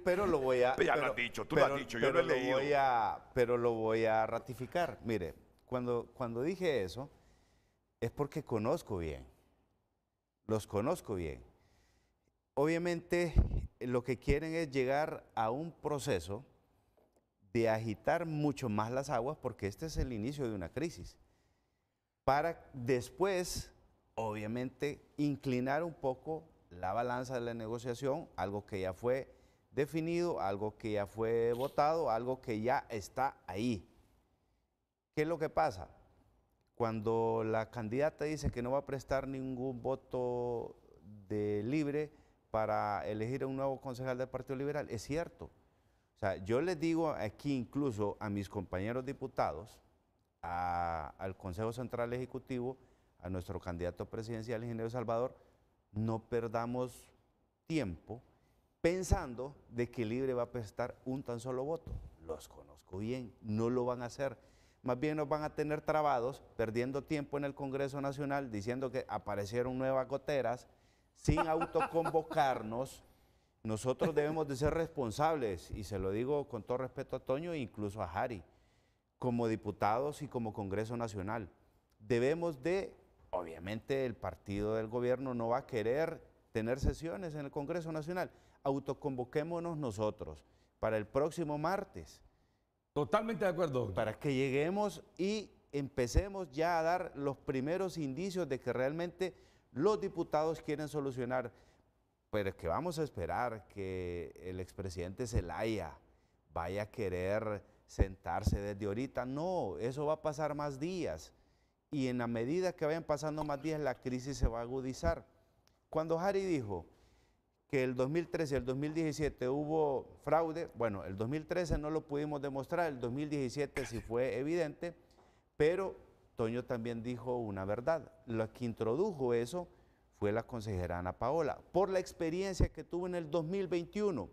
pero lo voy a... Ya lo has dicho, tú lo has dicho, yo lo he leído. Pero lo voy a ratificar. Mire, cuando dije eso, es porque conozco bien. Los conozco bien. Obviamente, lo que quieren es llegar a un proceso de agitar mucho más las aguas, porque este es el inicio de una crisis, para después, obviamente, inclinar un poco la balanza de la negociación, algo que ya fue definido, algo que ya fue votado, algo que ya está ahí. ¿Qué es lo que pasa? Cuando la candidata dice que no va a prestar ningún voto de libre para elegir a un nuevo concejal del Partido Liberal, es cierto. O sea, yo les digo aquí incluso a mis compañeros diputados, al Consejo Central Ejecutivo, a nuestro candidato presidencial, ingeniero Salvador, no perdamos tiempo pensando de que Libre va a prestar un tan solo voto. Los conozco bien, no lo van a hacer. Más bien nos van a tener trabados, perdiendo tiempo en el Congreso Nacional, diciendo que aparecieron nuevas goteras, sin autoconvocarnos. Nosotros debemos de ser responsables, y se lo digo con todo respeto a Toño e incluso a Jari, como diputados y como Congreso Nacional. Debemos de, obviamente el partido del gobierno no va a querer tener sesiones en el Congreso Nacional, autoconvoquémonos nosotros para el próximo martes. Totalmente de acuerdo. Para que lleguemos y empecemos ya a dar los primeros indicios de que realmente los diputados quieren solucionar, pero es que vamos a esperar que el expresidente Zelaya vaya a querer sentarse desde ahorita. No, eso va a pasar más días. Y en la medida que vayan pasando más días, la crisis se va a agudizar. Cuando Jari dijo que el 2013 y el 2017 hubo fraude, bueno, el 2013 no lo pudimos demostrar, el 2017 sí fue evidente, pero Toño también dijo una verdad. Lo que introdujo eso fue la consejera Ana Paola, por la experiencia que tuvo en el 2021.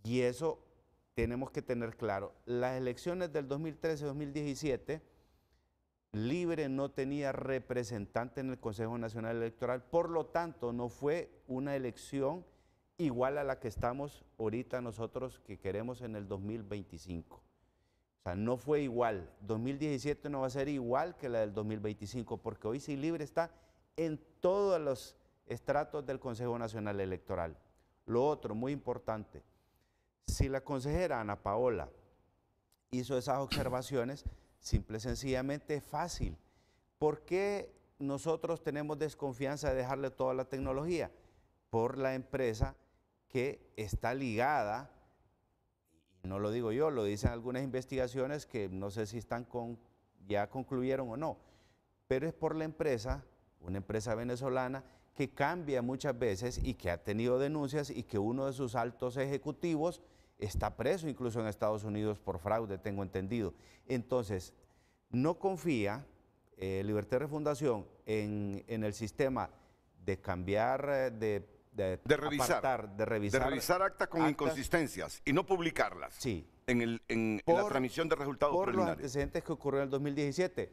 Y eso tenemos que tener claro. Las elecciones del 2013-2017, Libre no tenía representante en el Consejo Nacional Electoral, por lo tanto no fue una elección igual a la que estamos ahorita nosotros que queremos en el 2025. O sea, no fue igual. 2017 no va a ser igual que la del 2025, porque hoy sí Libre está en todos los estratos del Consejo Nacional Electoral. Lo otro, muy importante, si la consejera Ana Paola hizo esas observaciones, simple y sencillamente es fácil. ¿Por qué nosotros tenemos desconfianza de dejarle toda la tecnología? Por la empresa que está ligada, y no lo digo yo, lo dicen algunas investigaciones que no sé si están ya concluyeron o no, pero es por la empresa una empresa venezolana que cambia muchas veces y que ha tenido denuncias y que uno de sus altos ejecutivos está preso incluso en Estados Unidos por fraude, tengo entendido. Entonces, no confía Libertad y Refundación en el sistema de cambiar, de revisar actas con inconsistencias y no publicarlas. Sí. En la transmisión de resultados por preliminares. Los antecedentes que ocurrieron en el 2017.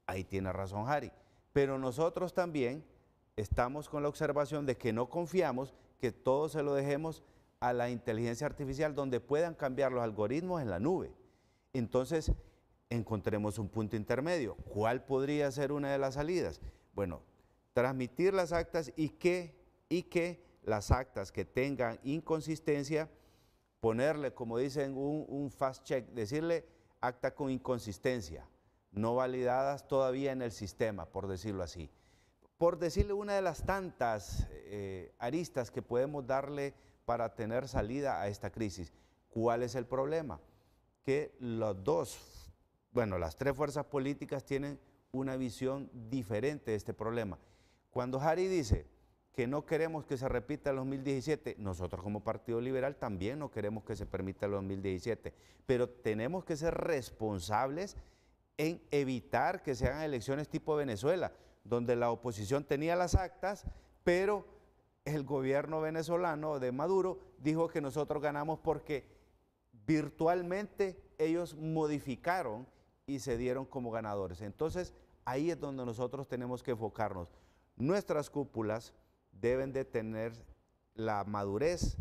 Ahí tiene razón Harry. Pero nosotros también estamos con la observación de que no confiamos que todo se lo dejemos a la inteligencia artificial donde puedan cambiar los algoritmos en la nube. Entonces, encontremos un punto intermedio. ¿Cuál podría ser una de las salidas? Bueno, transmitir las actas y que las actas que tengan inconsistencia, ponerle, como dicen, un fast check, decirle acta con inconsistencia, no validadas todavía en el sistema, por decirlo así. Por decirle una de las tantas aristas que podemos darle para tener salida a esta crisis. ¿Cuál es el problema? Que las tres fuerzas políticas tienen una visión diferente de este problema. Cuando Harry dice que no queremos que se repita el 2017, nosotros como Partido Liberal también no queremos que se permita el 2017, pero tenemos que ser responsables en evitar que se hagan elecciones tipo Venezuela, donde la oposición tenía las actas, pero el gobierno venezolano de Maduro dijo que nosotros ganamos porque virtualmente ellos modificaron y se dieron como ganadores. Entonces, ahí es donde nosotros tenemos que enfocarnos. Nuestras cúpulas deben de tener la madurez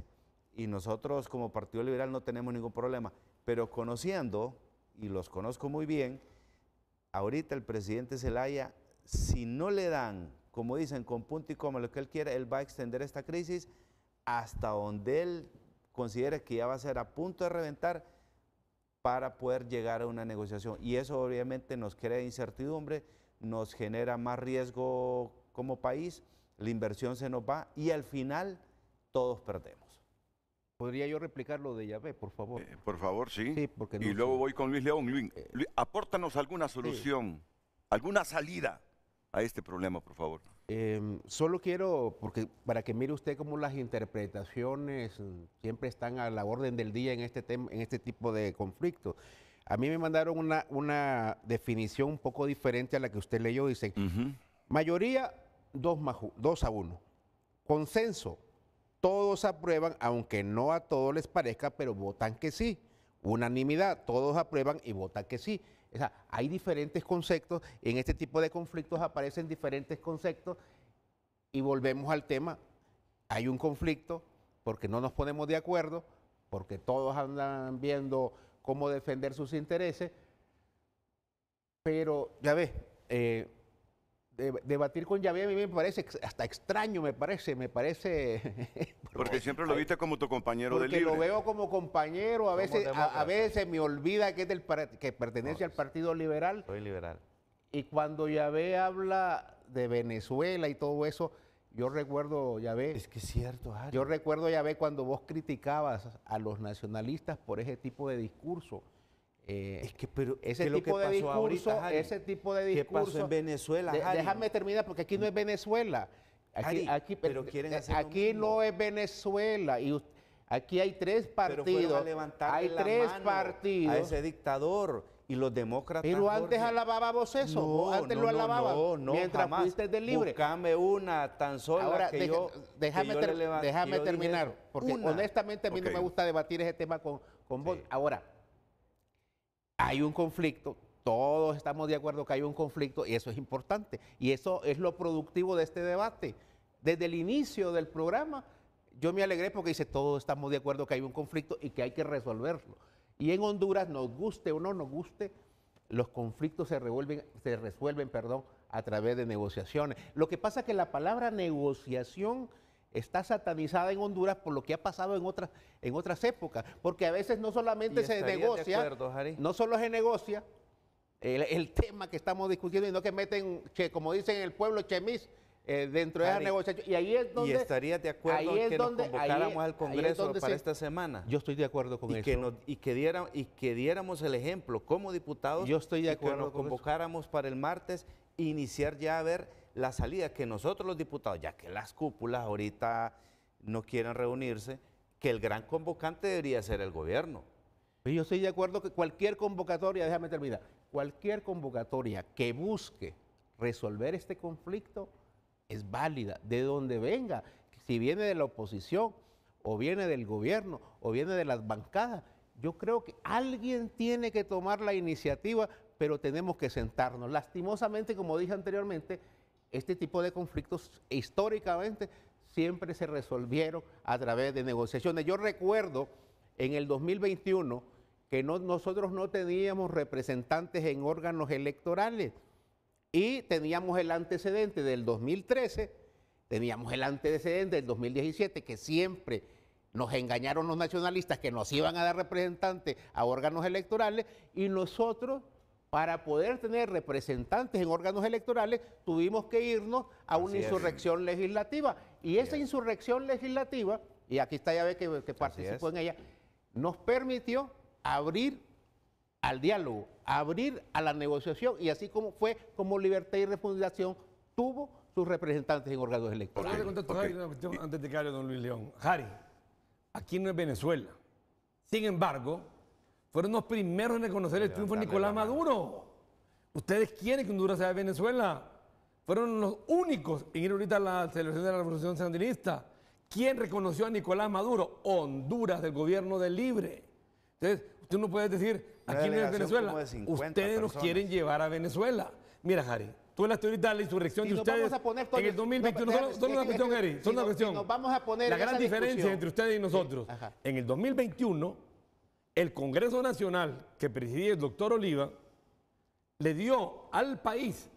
y nosotros como Partido Liberal no tenemos ningún problema, pero conociendo, y los conozco muy bien, ahorita el presidente Zelaya, si no le dan, como dicen, con punto y coma lo que él quiere, él va a extender esta crisis hasta donde él considere que ya va a ser a punto de reventar para poder llegar a una negociación. Y eso obviamente nos crea incertidumbre, nos genera más riesgo como país, la inversión se nos va y al final todos perdemos. ¿Podría yo replicar lo de Yahvé, por favor? Por favor, sí. Sí, porque y luego voy con Luis León. Luis, apórtanos alguna solución, alguna salida a este problema, por favor. Solo quiero, porque para que mire usted cómo las interpretaciones siempre están a la orden del día en este tema, en este tipo de conflictos. A mí me mandaron una definición un poco diferente a la que usted leyó. Dicen, mayoría 2-1. Consenso, todos aprueban, aunque no a todos les parezca, pero votan que sí. Unanimidad, todos aprueban y votan que sí. O sea, hay diferentes conceptos, en este tipo de conflictos aparecen diferentes conceptos y volvemos al tema, hay un conflicto porque no nos ponemos de acuerdo, porque todos andan viendo cómo defender sus intereses, pero ya ves, debatir con Yahvé a mí me parece hasta extraño, me parece. Porque siempre lo viste como tu compañero de Libre. Libre. Porque lo veo como compañero, a veces me olvida que que pertenece al Partido Liberal. Soy liberal. Y cuando Yahvé habla de Venezuela y todo eso, yo recuerdo, Yahvé. Es que es cierto, Harry. Yo recuerdo, Yahvé, cuando vos criticabas a los nacionalistas por ese tipo de discurso. Es que, pero ese tipo de discurso, ¿qué pasó en Venezuela, Harry? Déjame terminar, porque aquí no es Venezuela. Pero quieren hacer aquí no es Venezuela. Y aquí hay tres partidos. Hay tres partidos a ese dictador. Y los demócratas. Pero antes alabábamos eso. No, antes lo alabábamos. Mientras jamás. fuiste del Libre. Buscame una tan sola. Ahora, que déjame terminar. Porque honestamente a mí no me gusta debatir ese tema con vos. Ahora, hay un conflicto. Todos estamos de acuerdo que hay un conflicto y eso es importante. Y eso es lo productivo de este debate. Desde el inicio del programa, yo me alegré porque dice, todos estamos de acuerdo que hay un conflicto y que hay que resolverlo. Y en Honduras, nos guste o no nos guste, los conflictos se resuelven a través de negociaciones. Lo que pasa es que la palabra negociación está satanizada en Honduras por lo que ha pasado en otras épocas. Porque a veces no solamente se negocia, no solo se negocia el tema que estamos discutiendo, sino que meten, como dicen en el pueblo, chemis, dentro de esa negociación. Y ahí es donde... ¿Y estarías de acuerdo en que nos convocáramos al Congreso para esta semana? Yo estoy de acuerdo con eso. Y que diéramos el ejemplo como diputados. Yo estoy de acuerdo que nos convocáramos para el martes, iniciar ya a ver la salida, que nosotros los diputados, ya que las cúpulas ahorita no quieren reunirse, que el gran convocante debería ser el gobierno. Yo estoy de acuerdo que cualquier convocatoria, déjame terminar, cualquier convocatoria que busque resolver este conflicto es válida, de donde venga, si viene de la oposición, o viene del gobierno, o viene de las bancadas. Yo creo que alguien tiene que tomar la iniciativa, pero tenemos que sentarnos. Lastimosamente, como dije anteriormente, este tipo de conflictos históricamente siempre se resolvieron a través de negociaciones. Yo recuerdo en el 2021 que nosotros no teníamos representantes en órganos electorales y teníamos el antecedente del 2013, teníamos el antecedente del 2017, que siempre nos engañaron los nacionalistas que nos iban a dar representantes a órganos electorales, y nosotros, para poder tener representantes en órganos electorales, tuvimos que irnos a una insurrección legislativa. Y esa insurrección legislativa, y aquí está, ya ve que participó en ella, nos permitió abrir al diálogo, abrir a la negociación, y así como fue como Libertad y Refundación tuvo sus representantes en órganos electorales. Yo le contesto a Harry una cuestión antes de que hable don Luis León. Harry, aquí no es Venezuela. Sin embargo, fueron los primeros en reconocer el triunfo de Nicolás Maduro. Ustedes quieren que Honduras sea Venezuela. Fueron los únicos en ir ahorita a la celebración de la Revolución Sandinista. ¿Quién reconoció a Nicolás Maduro? Honduras, del gobierno del Libre. Entonces, usted no puede decir, aquí no es Venezuela. Ustedes nos quieren llevar a Venezuela. Mira, Harry, tú hablaste ahorita de la insurrección de ustedes en el 2021. Solo una cuestión, Harry, solo una cuestión. Nos vamos a poner la gran diferencia entre ustedes y nosotros. En el 2021, el Congreso Nacional que presidía el doctor Oliva le dio al país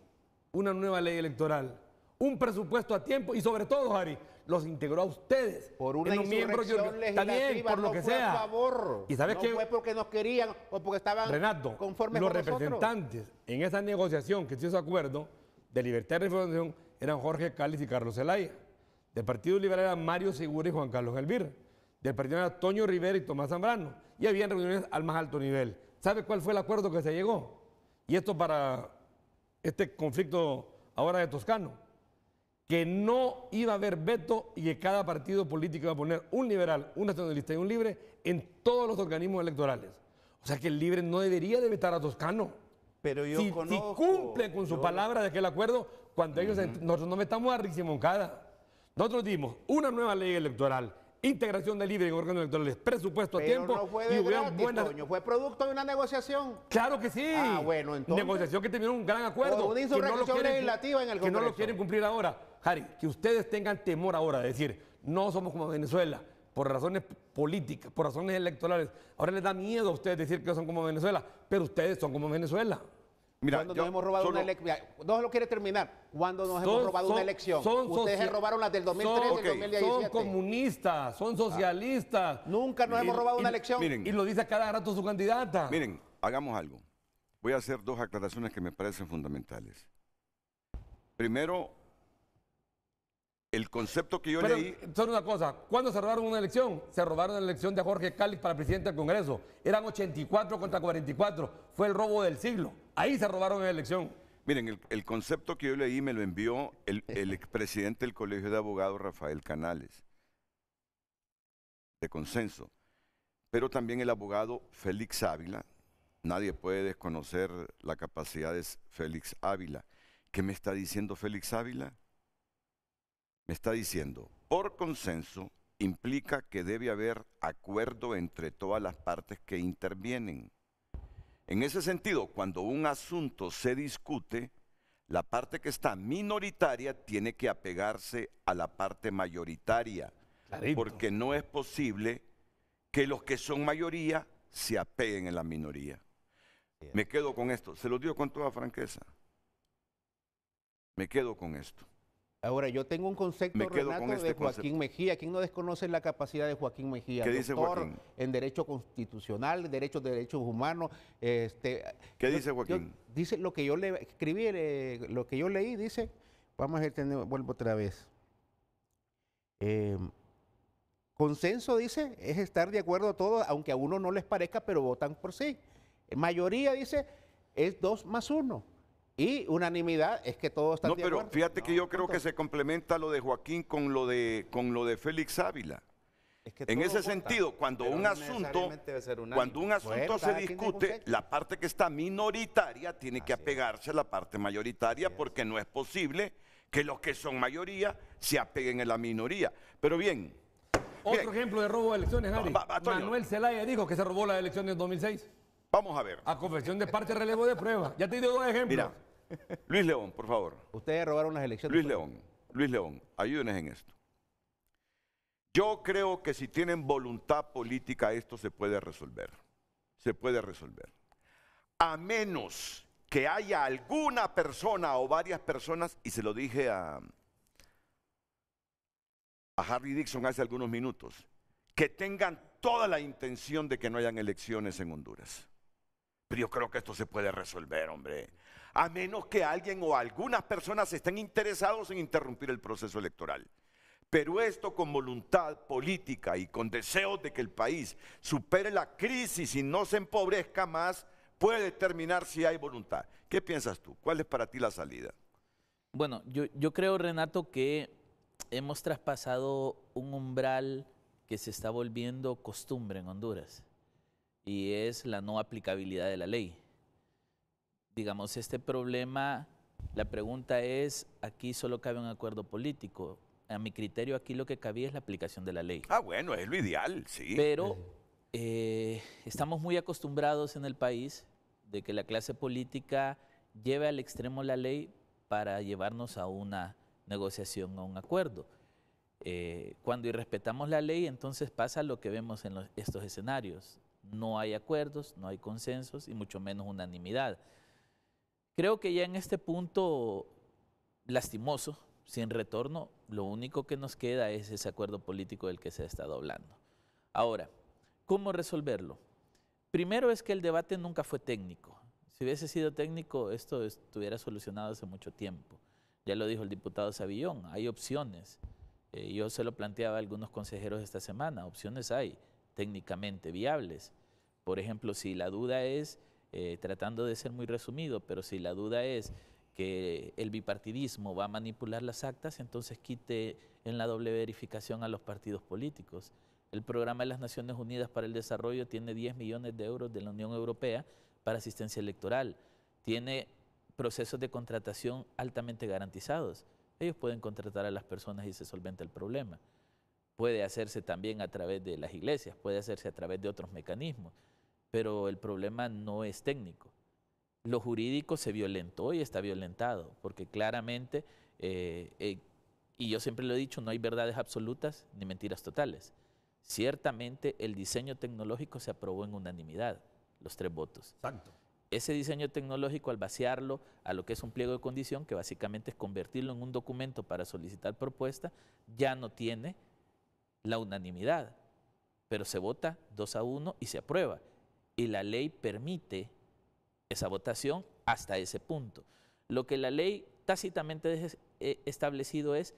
una nueva ley electoral, un presupuesto a tiempo y sobre todo, Harry, los integró a ustedes. Por una insurrección legislativa, por lo que sea. A favor. ¿Y sabes no qué? fue porque nos querían o porque estaban conformes los con nosotros. representantes en esa negociación que se hizo acuerdo de Libertad y Refundación eran Jorge Cáliz y Carlos Zelaya. Del Partido Liberal eran Mario Segura y Juan Carlos Elvir. Del Partido era Toño Rivera y Tomás Zambrano. Y habían reuniones al más alto nivel. ¿Sabe cuál fue el acuerdo que se llegó? Y esto para este conflicto ahora de Toscano. Que no iba a haber veto y que cada partido político iba a poner un liberal, un nacionalista y un libre en todos los organismos electorales. O sea que el libre no debería de vetar a Toscano. Pero yo si cumple con su palabra de aquel acuerdo, cuando ellos, nosotros no metamos a Riximoncada. Nosotros dimos una nueva ley electoral, integración de libre en órganos electorales, presupuesto a tiempo. No fue de gratis, Toño, fue producto de una negociación. Claro que sí. Ah, bueno, entonces. Negociación que terminó un gran acuerdo. Por una insurrección legislativa en el Congreso. Que no lo quieren cumplir ahora. Harry, que ustedes tengan temor ahora de decir, no somos como Venezuela, por razones políticas, por razones electorales. Ahora les da miedo a ustedes decir que son como Venezuela, pero ustedes son como Venezuela. Mira, cuando nos hemos robado una elección, no lo quiere terminar, cuando nos hemos robado una elección. Ustedes se robaron las del 2013 y el 2017. Son comunistas, son socialistas. Nunca nos hemos robado una elección. Miren, y lo dice a cada rato su candidata. Miren, hagamos algo. Voy a hacer dos aclaraciones que me parecen fundamentales. Primero, el concepto que yo leí... Solo una cosa, ¿cuándo se robaron una elección? Se robaron la elección de Jorge Cáliz para presidente del Congreso. Eran 84 contra 44. Fue el robo del siglo. Ahí se robaron la elección. Miren, el concepto que yo leí me lo envió el expresidente del Colegio de Abogados, Rafael Canales, de Consenso. Pero también el abogado Félix Ávila. Nadie puede desconocer la capacidad de Félix Ávila. ¿Qué me está diciendo Félix Ávila? Me está diciendo, por consenso, implica que debe haber acuerdo entre todas las partes que intervienen. En ese sentido, cuando un asunto se discute, la parte que está minoritaria tiene que apegarse a la parte mayoritaria, porque no es posible que los que son mayoría se apeguen en la minoría. Me quedo con esto, se lo digo con toda franqueza. Me quedo con esto. Ahora, yo tengo un concepto, Renato, de Joaquín Mejía. ¿Quién no desconoce la capacidad de Joaquín Mejía? ¿Qué dice Joaquín? En Derecho Constitucional, derechos humanos. ¿Qué dice Joaquín? Dice lo que yo le escribí, lo que yo leí, dice, vamos a ver, vuelvo otra vez. Consenso, dice, es estar de acuerdo a todos, aunque a uno no les parezca, pero votan por sí. Mayoría, dice, es 2 más 1. Y unanimidad es que todos están No, de pero acuerdo. fíjate que yo creo que entonces, se complementa lo de Joaquín con lo de Félix Ávila. Es que En todo ese vota, sentido, cuando pero un no asunto, necesariamente debe ser unánime. cuando un asunto Bueno, se cada quien tiene discute, concepto. la parte que está minoritaria tiene que apegarse a la parte mayoritaria porque no es posible que los que son mayoría se apeguen a la minoría. Pero bien. Otro bien, ejemplo de robo de elecciones, Harry. Toño. Manuel Zelaya dijo que se robó las elecciones en 2006. Vamos a ver. A confesión de parte relevo de prueba. Ya te di dos ejemplos. Mira, Luis León, por favor. ustedes robaron las elecciones. Luis León, ayúdenos en esto. Yo creo que si tienen voluntad política esto se puede resolver. Se puede resolver. A menos que haya alguna persona o varias personas, y se lo dije a Harry Dixon hace algunos minutos, que tengan toda la intención de que no hayan elecciones en Honduras. Pero yo creo que esto se puede resolver, hombre. A menos que alguien o algunas personas estén interesados en interrumpir el proceso electoral. Pero esto con voluntad política y con deseos de que el país supere la crisis y no se empobrezca más, puede determinar si hay voluntad. ¿Qué piensas tú? ¿Cuál es para ti la salida? Bueno, yo creo, Renato, que hemos traspasado un umbral que se está volviendo costumbre en Honduras y es la no aplicabilidad de la ley. Digamos, este problema, la pregunta es, aquí solo cabe un acuerdo político. A mi criterio, aquí lo que cabía es la aplicación de la ley. Ah, bueno, es lo ideal, sí. Pero estamos muy acostumbrados en el país de que la clase política lleve al extremo la ley para llevarnos a una negociación, a un acuerdo. Cuando irrespetamos la ley, entonces pasa lo que vemos en estos escenarios. No hay acuerdos, no hay consensos y mucho menos unanimidad. Creo que ya en este punto lastimoso, sin retorno, lo único que nos queda es ese acuerdo político del que se ha estado hablando. Ahora, ¿cómo resolverlo? Primero es que el debate nunca fue técnico. Si hubiese sido técnico, esto estuviera solucionado hace mucho tiempo. Ya lo dijo el diputado Savillón, hay opciones. Yo se lo planteaba a algunos consejeros esta semana, opciones hay, técnicamente viables. Por ejemplo, si la duda es, tratando de ser muy resumido, pero si la duda es que el bipartidismo va a manipular las actas, entonces quite en la doble verificación a los partidos políticos. El programa de las Naciones Unidas para el Desarrollo tiene 10 millones de euros de la Unión Europea para asistencia electoral. Tiene procesos de contratación altamente garantizados. Ellos pueden contratar a las personas y se solventa el problema. Puede hacerse también a través de las iglesias, puede hacerse a través de otros mecanismos, pero el problema no es técnico. Lo jurídico se violentó y está violentado, porque claramente, y yo siempre lo he dicho, no hay verdades absolutas ni mentiras totales. Ciertamente el diseño tecnológico se aprobó en unanimidad, los 3 votos. Exacto. Ese diseño tecnológico, al vaciarlo a lo que es un pliego de condición, que básicamente es convertirlo en un documento para solicitar propuesta, ya no tiene la unanimidad, pero se vota 2-1 y se aprueba. Y la ley permite esa votación hasta ese punto. Lo que la ley tácitamente establecido es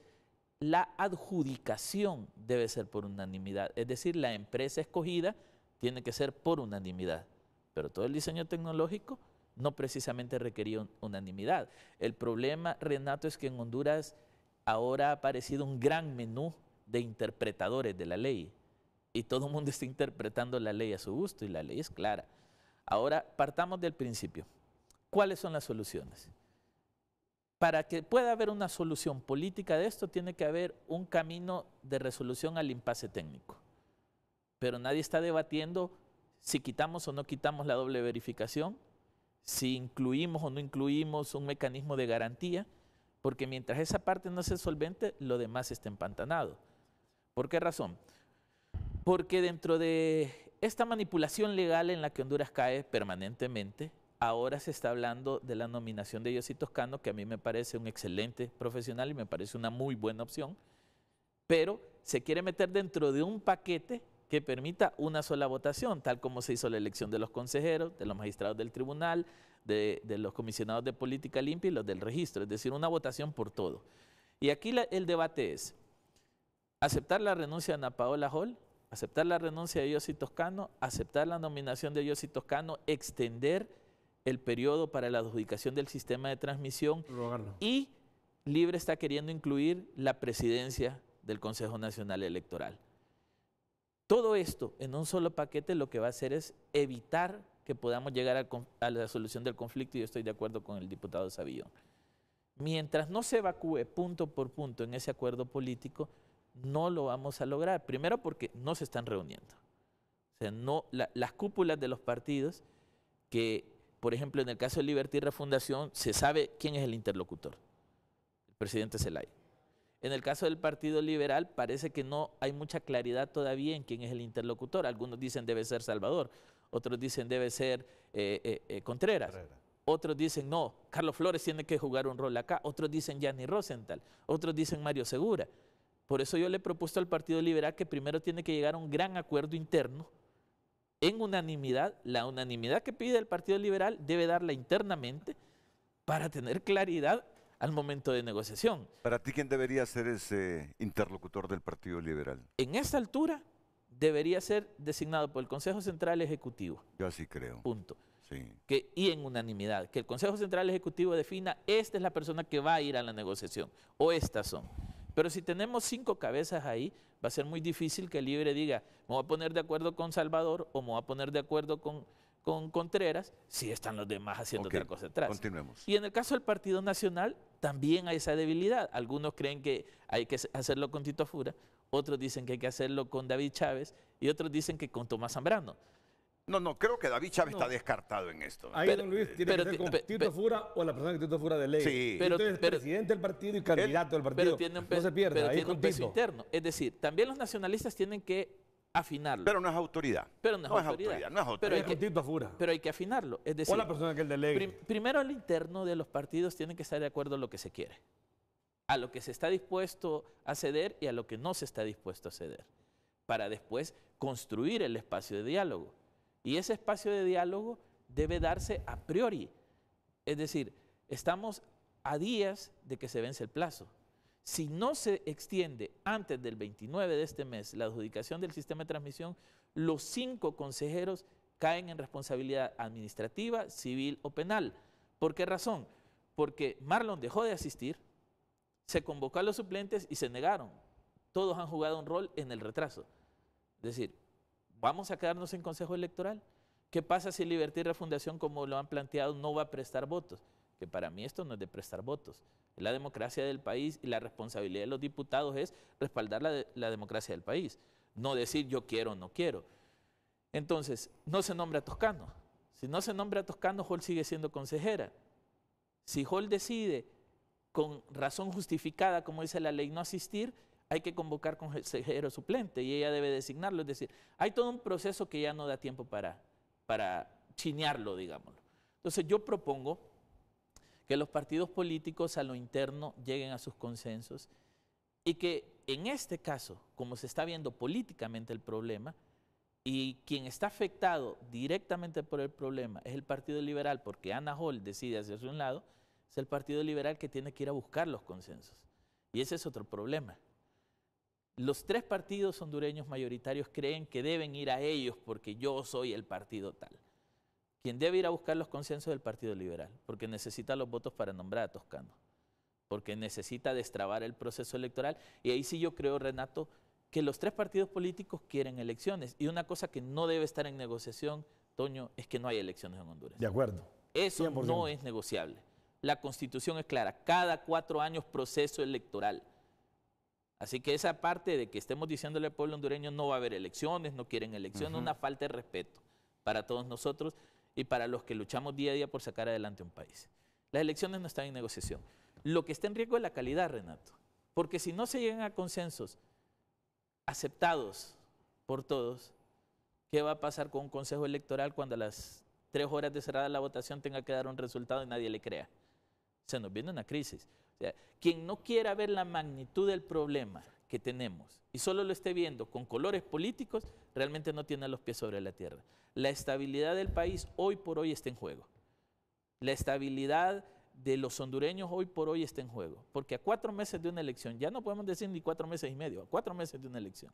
la adjudicación debe ser por unanimidad, es decir, la empresa escogida tiene que ser por unanimidad, pero todo el diseño tecnológico no precisamente requería unanimidad. El problema, Renato, es que en Honduras ahora ha aparecido un gran menú de interpretadores de la ley y todo el mundo está interpretando la ley a su gusto y la ley es clara. Ahora, partamos del principio. ¿Cuáles son las soluciones? Para que pueda haber una solución política de esto, tiene que haber un camino de resolución al impasse técnico. Pero nadie está debatiendo si quitamos o no quitamos la doble verificación, si incluimos o no incluimos un mecanismo de garantía, porque mientras esa parte no se solvente, lo demás está empantanado. ¿Por qué razón? Porque dentro de esta manipulación legal en la que Honduras cae permanentemente, ahora se está hablando de la nominación de Yossi Toscano, que a mí me parece un excelente profesional y me parece una muy buena opción, pero se quiere meter dentro de un paquete que permita una sola votación, tal como se hizo la elección de los consejeros, de los magistrados del tribunal, de los comisionados de política limpia y los del registro, es decir, una votación por todo. Y aquí el debate es aceptar la renuncia de Ana Paola Hall, aceptar la renuncia de Yossi Toscano, aceptar la nominación de Yossi Toscano, extender el periodo para la adjudicación del sistema de transmisión y Libre está queriendo incluir la presidencia del Consejo Nacional Electoral. Todo esto en un solo paquete lo que va a hacer es evitar que podamos llegar a la solución del conflicto, y yo estoy de acuerdo con el diputado Savillón. Mientras no se evacúe punto por punto en ese acuerdo político, no lo vamos a lograr. Primero porque no se están reuniendo. O sea, las cúpulas de los partidos, que por ejemplo en el caso de Libertad y Refundación se sabe quién es el interlocutor, el presidente Zelaya. En el caso del Partido Liberal parece que no hay mucha claridad todavía en quién es el interlocutor. Algunos dicen debe ser Salvador, otros dicen debe ser Contreras. Otros dicen, no, Carlos Flores tiene que jugar un rol acá. Otros dicen Gianni Rosenthal. Otros dicen Mario Segura. Por eso yo le he propuesto al Partido Liberal que primero tiene que llegar a un gran acuerdo interno en unanimidad. La unanimidad que pide el Partido Liberal debe darla internamente para tener claridad al momento de negociación. ¿Para ti quién debería ser ese interlocutor del Partido Liberal? En esta altura debería ser designado por el Consejo Central Ejecutivo. Yo así creo. Punto. Sí. Y en unanimidad, que el Consejo Central Ejecutivo defina, esta es la persona que va a ir a la negociación, o estas son. Pero si tenemos 5 cabezas ahí, va a ser muy difícil que el Libre diga, me voy a poner de acuerdo con Salvador o me voy a poner de acuerdo con Contreras, si están los demás haciendo otra cosa atrás. Continuemos. Y en el caso del Partido Nacional, también hay esa debilidad. Algunos creen que hay que hacerlo con Tito Fura, otros dicen que hay que hacerlo con David Chávez y otros dicen que con Tomás Zambrano. No, creo que David Chávez está descartado en esto. Ahí, don Luis, tiene que ser con Tito Fura o la persona que Tito Fura delegue. Sí. Tito es presidente del partido y candidato del partido. No se pierde, pero ahí tiene con un peso Tito. interno. Es decir, también los nacionalistas tienen que afinarlo. Pero no es autoridad. Pero no es autoridad. No es autoridad. Pero hay que afinarlo. Es decir, o la persona que él delegue. Primero al interno de los partidos tienen que estar de acuerdo a lo que se quiere, a lo que se está dispuesto a ceder y a lo que no se está dispuesto a ceder, para después construir el espacio de diálogo. Y ese espacio de diálogo debe darse a priori. Es decir, estamos a días de que se vence el plazo. Si no se extiende antes del 29 de este mes la adjudicación del sistema de transmisión, los 5 consejeros caen en responsabilidad administrativa, civil o penal. ¿Por qué razón? Porque Marlon dejó de asistir, se convocó a los suplentes y se negaron. Todos han jugado un rol en el retraso. Es decir, ¿vamos a quedarnos en Consejo Electoral? ¿Qué pasa si Libertad y Refundación, como lo han planteado, no va a prestar votos? Que para mí esto no es de prestar votos. La democracia del país y la responsabilidad de los diputados es respaldar la democracia del país. No decir yo quiero o no quiero. Entonces, no se nombra a Toscano. Si no se nombra a Toscano, Hall sigue siendo consejera. Si Hall decide, con razón justificada, como dice la ley, no asistir, hay que convocar consejero suplente y ella debe designarlo. Es decir, hay todo un proceso que ya no da tiempo para chinearlo, digámoslo. Entonces yo propongo que los partidos políticos a lo interno lleguen a sus consensos y que en este caso, como se está viendo políticamente el problema, y quien está afectado directamente por el problema es el Partido Liberal, porque Ana Hall decide hacerse un lado, es el Partido Liberal que tiene que ir a buscar los consensos. Y ese es otro problema. Los 3 partidos hondureños mayoritarios creen que deben ir a ellos porque yo soy el partido tal. Quien debe ir a buscar los consensos es el Partido Liberal, porque necesita los votos para nombrar a Toscano, porque necesita destrabar el proceso electoral. Y ahí sí yo creo, Renato, que los 3 partidos políticos quieren elecciones. Y una cosa que no debe estar en negociación, Toño, es que no hay elecciones en Honduras. De acuerdo. Eso 100%. no es negociable. La Constitución es clara, cada 4 años proceso electoral. Así que esa parte de que estemos diciéndole al pueblo hondureño no va a haber elecciones, no quieren elecciones, una falta de respeto para todos nosotros y para los que luchamos día a día por sacar adelante un país. Las elecciones no están en negociación. Lo que está en riesgo es la calidad, Renato, porque si no se llegan a consensos aceptados por todos, ¿qué va a pasar con un consejo electoral cuando a las 3 horas de cerrada la votación tenga que dar un resultado y nadie le crea? Se nos viene una crisis. O sea, quien no quiera ver la magnitud del problema que tenemos y solo lo esté viendo con colores políticos, realmente no tiene los pies sobre la tierra. La estabilidad del país hoy por hoy está en juego. La estabilidad de los hondureños hoy por hoy está en juego. Porque a 4 meses de una elección, ya no podemos decir ni 4 meses y medio, a 4 meses de una elección,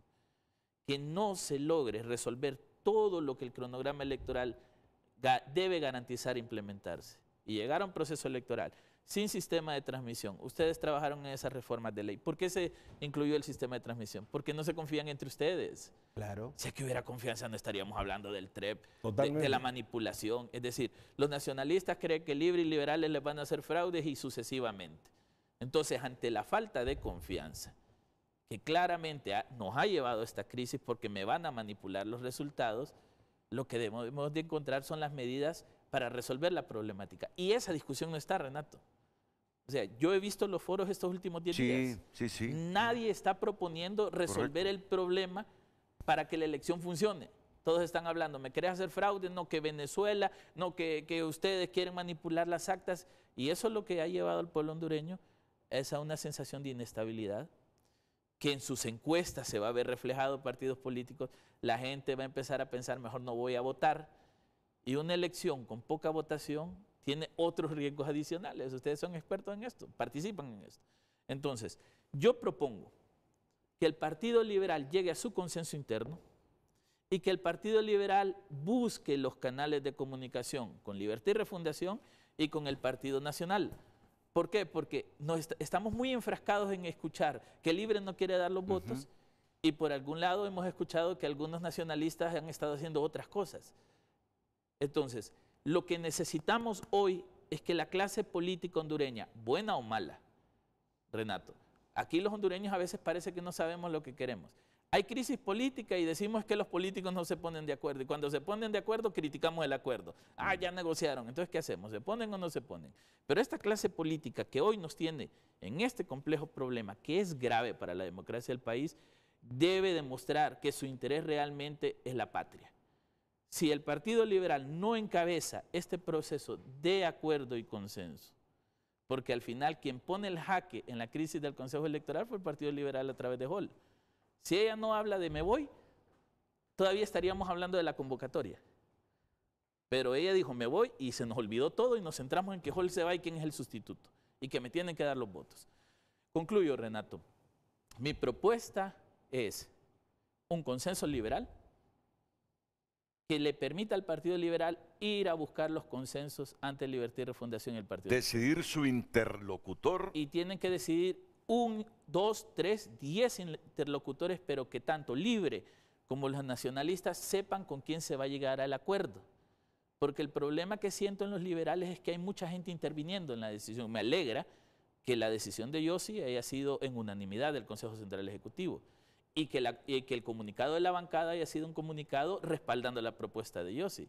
que no se logre resolver todo lo que el cronograma electoral debe garantizar implementarse. Y llegar a un proceso electoral sin sistema de transmisión. Ustedes trabajaron en esas reformas de ley. ¿Por qué se incluyó el sistema de transmisión? Porque no se confían entre ustedes. Claro. Si aquí hubiera confianza no estaríamos hablando del TREP, Totalmente. de la manipulación. Es decir, los nacionalistas creen que libre y liberales les van a hacer fraudes y sucesivamente. Entonces, ante la falta de confianza, que claramente nos ha llevado a esta crisis porque me van a manipular los resultados, lo que debemos de encontrar son las medidas para resolver la problemática. Y esa discusión no está, Renato. O sea, yo he visto los foros estos últimos 10 días. Sí. Nadie está proponiendo resolver el problema para que la elección funcione. Todos están hablando, ¿me querés hacer fraude? No, que Venezuela, no, que ustedes quieren manipular las actas. Y eso es lo que ha llevado al pueblo hondureño es a una sensación de inestabilidad, que en sus encuestas se va a ver reflejado partidos políticos. La gente va a empezar a pensar, mejor no voy a votar. Y una elección con poca votación tiene otros riesgos adicionales. Ustedes son expertos en esto, participan en esto. Entonces, yo propongo que el Partido Liberal llegue a su consenso interno y que el Partido Liberal busque los canales de comunicación con Libertad y Refundación y con el Partido Nacional. ¿Por qué? Porque estamos muy enfrascados en escuchar que Libre no quiere dar los votos y por algún lado hemos escuchado que algunos nacionalistas han estado haciendo otras cosas. Entonces, lo que necesitamos hoy es que la clase política hondureña, buena o mala, Renato, aquí los hondureños a veces parece que no sabemos lo que queremos. Hay crisis política y decimos que los políticos no se ponen de acuerdo. Y cuando se ponen de acuerdo, criticamos el acuerdo. Ah, ya negociaron. Entonces, ¿qué hacemos? ¿Se ponen o no se ponen? Pero esta clase política que hoy nos tiene en este complejo problema, que es grave para la democracia del país, debe demostrar que su interés realmente es la patria. Si el Partido Liberal no encabeza este proceso de acuerdo y consenso, porque al final quien pone el jaque en la crisis del Consejo Electoral fue el Partido Liberal a través de Hall. Si ella no habla de me voy, todavía estaríamos hablando de la convocatoria. Pero ella dijo me voy y se nos olvidó todo y nos centramos en que Hall se va y quién es el sustituto y que me tienen que dar los votos. Concluyo, Renato. Mi propuesta es un consenso liberal que le permita al Partido Liberal ir a buscar los consensos ante Libertad y Refundación y el Partido Decidir su interlocutor. Y tienen que decidir 1, 2, 3, 10 interlocutores, pero que tanto Libre como los nacionalistas sepan con quién se va a llegar al acuerdo. Porque el problema que siento en los liberales es que hay mucha gente interviniendo en la decisión. Me alegra que la decisión de Yossi haya sido en unanimidad del Consejo Central Ejecutivo y que el comunicado de la bancada haya sido un comunicado respaldando la propuesta de Yossi.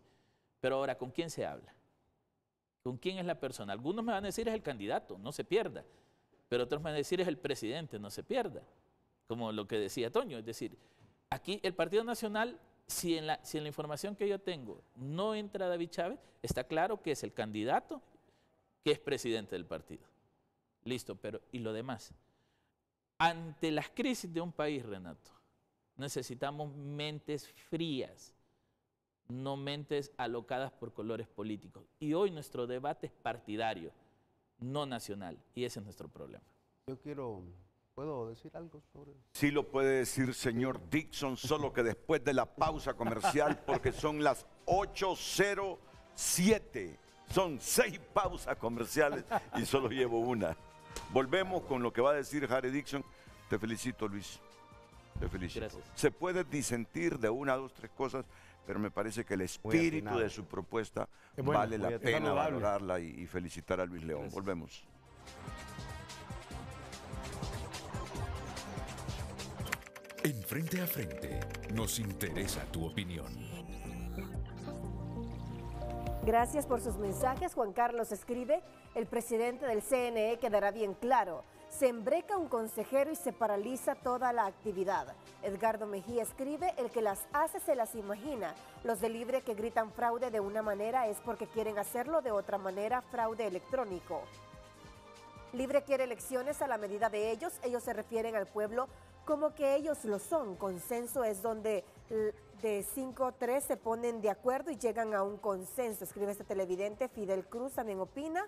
Pero ahora, ¿con quién se habla? ¿Con quién es la persona? Algunos me van a decir es el candidato, no se pierda. Pero otros me van a decir es el presidente, no se pierda. Como lo que decía Toño, es decir, aquí el Partido Nacional, si en la información que yo tengo no entra David Chávez, está claro que es el candidato que es presidente del partido. Listo, pero ¿y lo demás? Ante las crisis de un país, Renato, necesitamos mentes frías, no mentes alocadas por colores políticos. Y hoy nuestro debate es partidario, no nacional, y ese es nuestro problema. ¿Puedo decir algo sobre eso? Sí lo puede decir, señor Dixon, solo que después de la pausa comercial, porque son las 8:07. Son 6 pausas comerciales y solo llevo una. Volvemos con lo que va a decir Harry Dixon. Te felicito, Luis. Te felicito. Gracias. Se puede disentir de 1, 2, 3 cosas, pero me parece que el espíritu de su propuesta vale la pena valorarla y felicitar a Luis León. Gracias. Volvemos. En Frente a Frente nos interesa tu opinión. Gracias por sus mensajes. Juan Carlos escribe, el presidente del CNE quedará bien claro. Se embreca un consejero y se paraliza toda la actividad. Edgardo Mejía escribe, el que las hace se las imagina. Los de Libre que gritan fraude de una manera es porque quieren hacerlo de otra manera, fraude electrónico. Libre quiere elecciones a la medida de ellos se refieren al pueblo como que ellos lo son. Consenso es donde de 5 o 3 se ponen de acuerdo y llegan a un consenso. Escribe este televidente. Fidel Cruz también opina.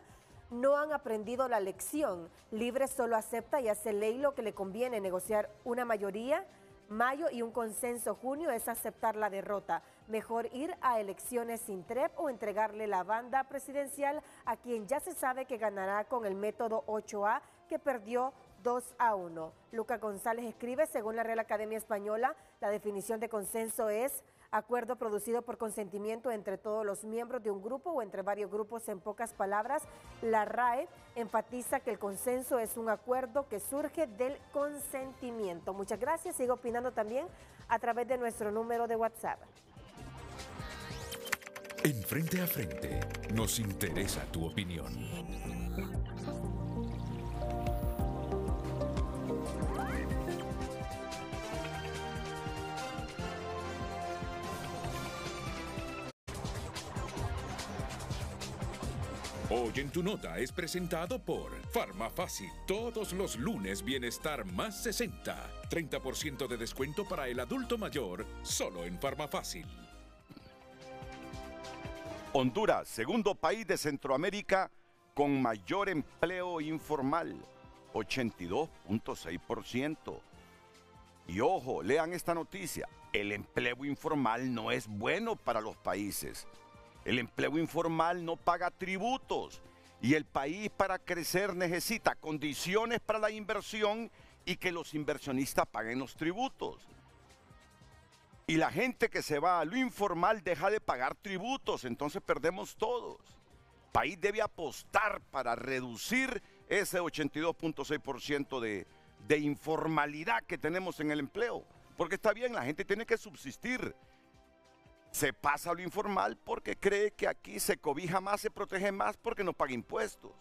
No han aprendido la lección. Libre solo acepta y hace ley lo que le conviene. Negociar una mayoría, mayo, y un consenso, junio, es aceptar la derrota. Mejor ir a elecciones sin TREP o entregarle la banda presidencial a quien ya se sabe que ganará con el método 8A, que perdió 2-1. Luca González escribe, según la Real Academia Española, la definición de consenso es acuerdo producido por consentimiento entre todos los miembros de un grupo o entre varios grupos. En pocas palabras, la RAE enfatiza que el consenso es un acuerdo que surge del consentimiento. Muchas gracias. Sigo opinando también a través de nuestro número de WhatsApp. En Frente a Frente nos interesa tu opinión. Hoy en tu nota es presentado por Farmafácil. Todos los lunes Bienestar más 60. 30% de descuento para el adulto mayor, solo en Farmafácil. Honduras, segundo país de Centroamérica con mayor empleo informal, 82.6%. Y ojo, lean esta noticia, el empleo informal no es bueno para los países. El empleo informal no paga tributos y el país para crecer necesita condiciones para la inversión y que los inversionistas paguen los tributos. Y la gente que se va a lo informal deja de pagar tributos, entonces perdemos todos. El país debe apostar para reducir ese 82.6% de informalidad que tenemos en el empleo. Porque está bien, la gente tiene que subsistir. Se pasa a lo informal porque cree que aquí se cobija más, se protege más porque no paga impuestos.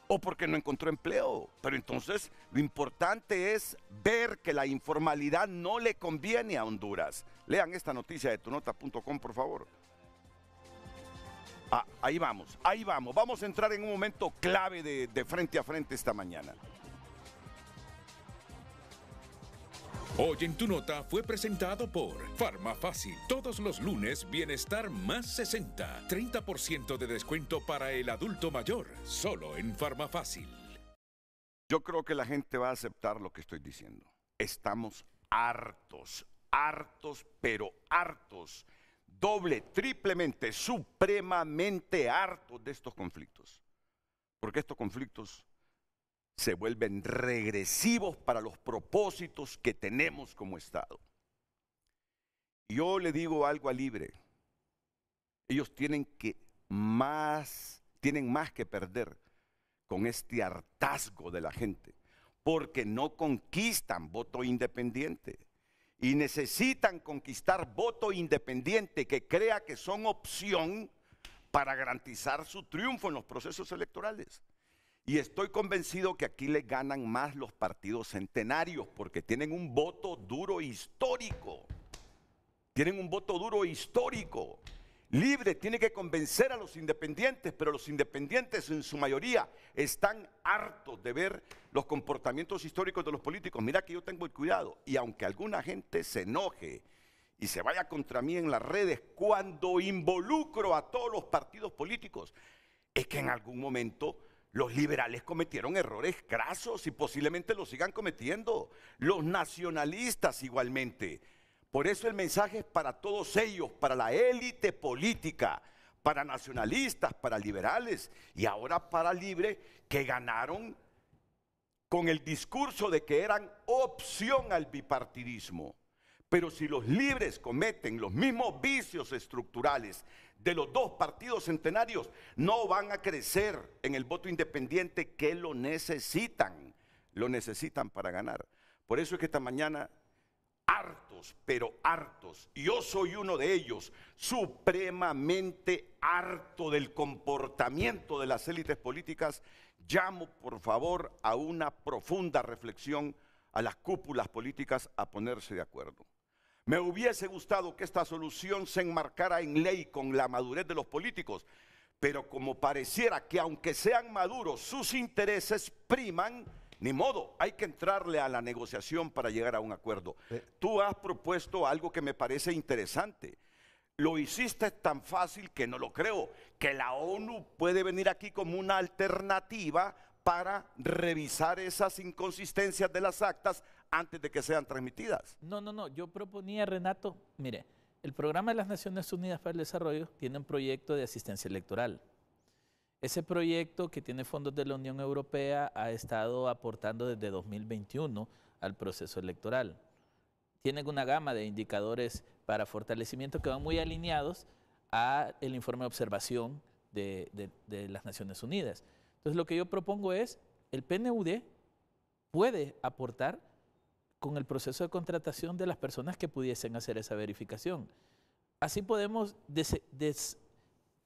O porque no encontró empleo. Pero entonces lo importante es ver que la informalidad no le conviene a Honduras. Lean esta noticia de tunota.com, por favor. Ahí vamos. Vamos a entrar en un momento clave de Frente a Frente esta mañana. Hoy en tu nota fue presentado por Farmafácil. Todos los lunes Bienestar más 60. 30% de descuento para el adulto mayor, solo en Farmafácil. Yo creo que la gente va a aceptar lo que estoy diciendo. Estamos hartos, pero hartos. Doble, triplemente, supremamente hartos de estos conflictos. Porque estos conflictos se vuelven regresivos para los propósitos que tenemos como Estado. Yo le digo algo a Libre. Ellos tienen más que perder con este hartazgo de la gente, porque no conquistan voto independiente y necesitan conquistar voto independiente que crea que son opción para garantizar su triunfo en los procesos electorales. Y estoy convencido que aquí le ganan más los partidos centenarios porque tienen un voto duro histórico. Libre tiene que convencer a los independientes, pero los independientes en su mayoría están hartos de ver los comportamientos históricos de los políticos. Mira que yo tengo el cuidado, y aunque alguna gente se enoje y se vaya contra mí en las redes cuando involucro a todos los partidos políticos, es que en algún momento los liberales cometieron errores grasos y posiblemente los sigan cometiendo. Los nacionalistas igualmente. Por eso el mensaje es para todos ellos, para la élite política, para nacionalistas, para liberales y ahora para Libre, que ganaron con el discurso de que eran opción al bipartidismo. Pero si los libres cometen los mismos vicios estructurales de los dos partidos centenarios, no van a crecer en el voto independiente que lo necesitan para ganar. Por eso es que esta mañana, hartos, pero hartos, y yo soy uno de ellos, supremamente harto del comportamiento de las élites políticas, llamo por favor a una profunda reflexión a las cúpulas políticas a ponerse de acuerdo. Me hubiese gustado que esta solución se enmarcara en ley con la madurez de los políticos, pero como pareciera que aunque sean maduros, sus intereses priman, ni modo, hay que entrarle a la negociación para llegar a un acuerdo. Tú has propuesto algo que me parece interesante. Lo hiciste tan fácil que no lo creo, que la ONU puede venir aquí como una alternativa para revisar esas inconsistencias de las actas antes de que sean transmitidas. No, yo proponía, Renato, mire, el programa de las Naciones Unidas para el Desarrollo tiene un proyecto de asistencia electoral. Ese proyecto, que tiene fondos de la Unión Europea, ha estado aportando desde 2021 al proceso electoral. Tienen una gama de indicadores para fortalecimiento que van muy alineados al informe de observación de las Naciones Unidas. Entonces, lo que yo propongo es, el PNUD puede aportar con el proceso de contratación de las personas que pudiesen hacer esa verificación. Así podemos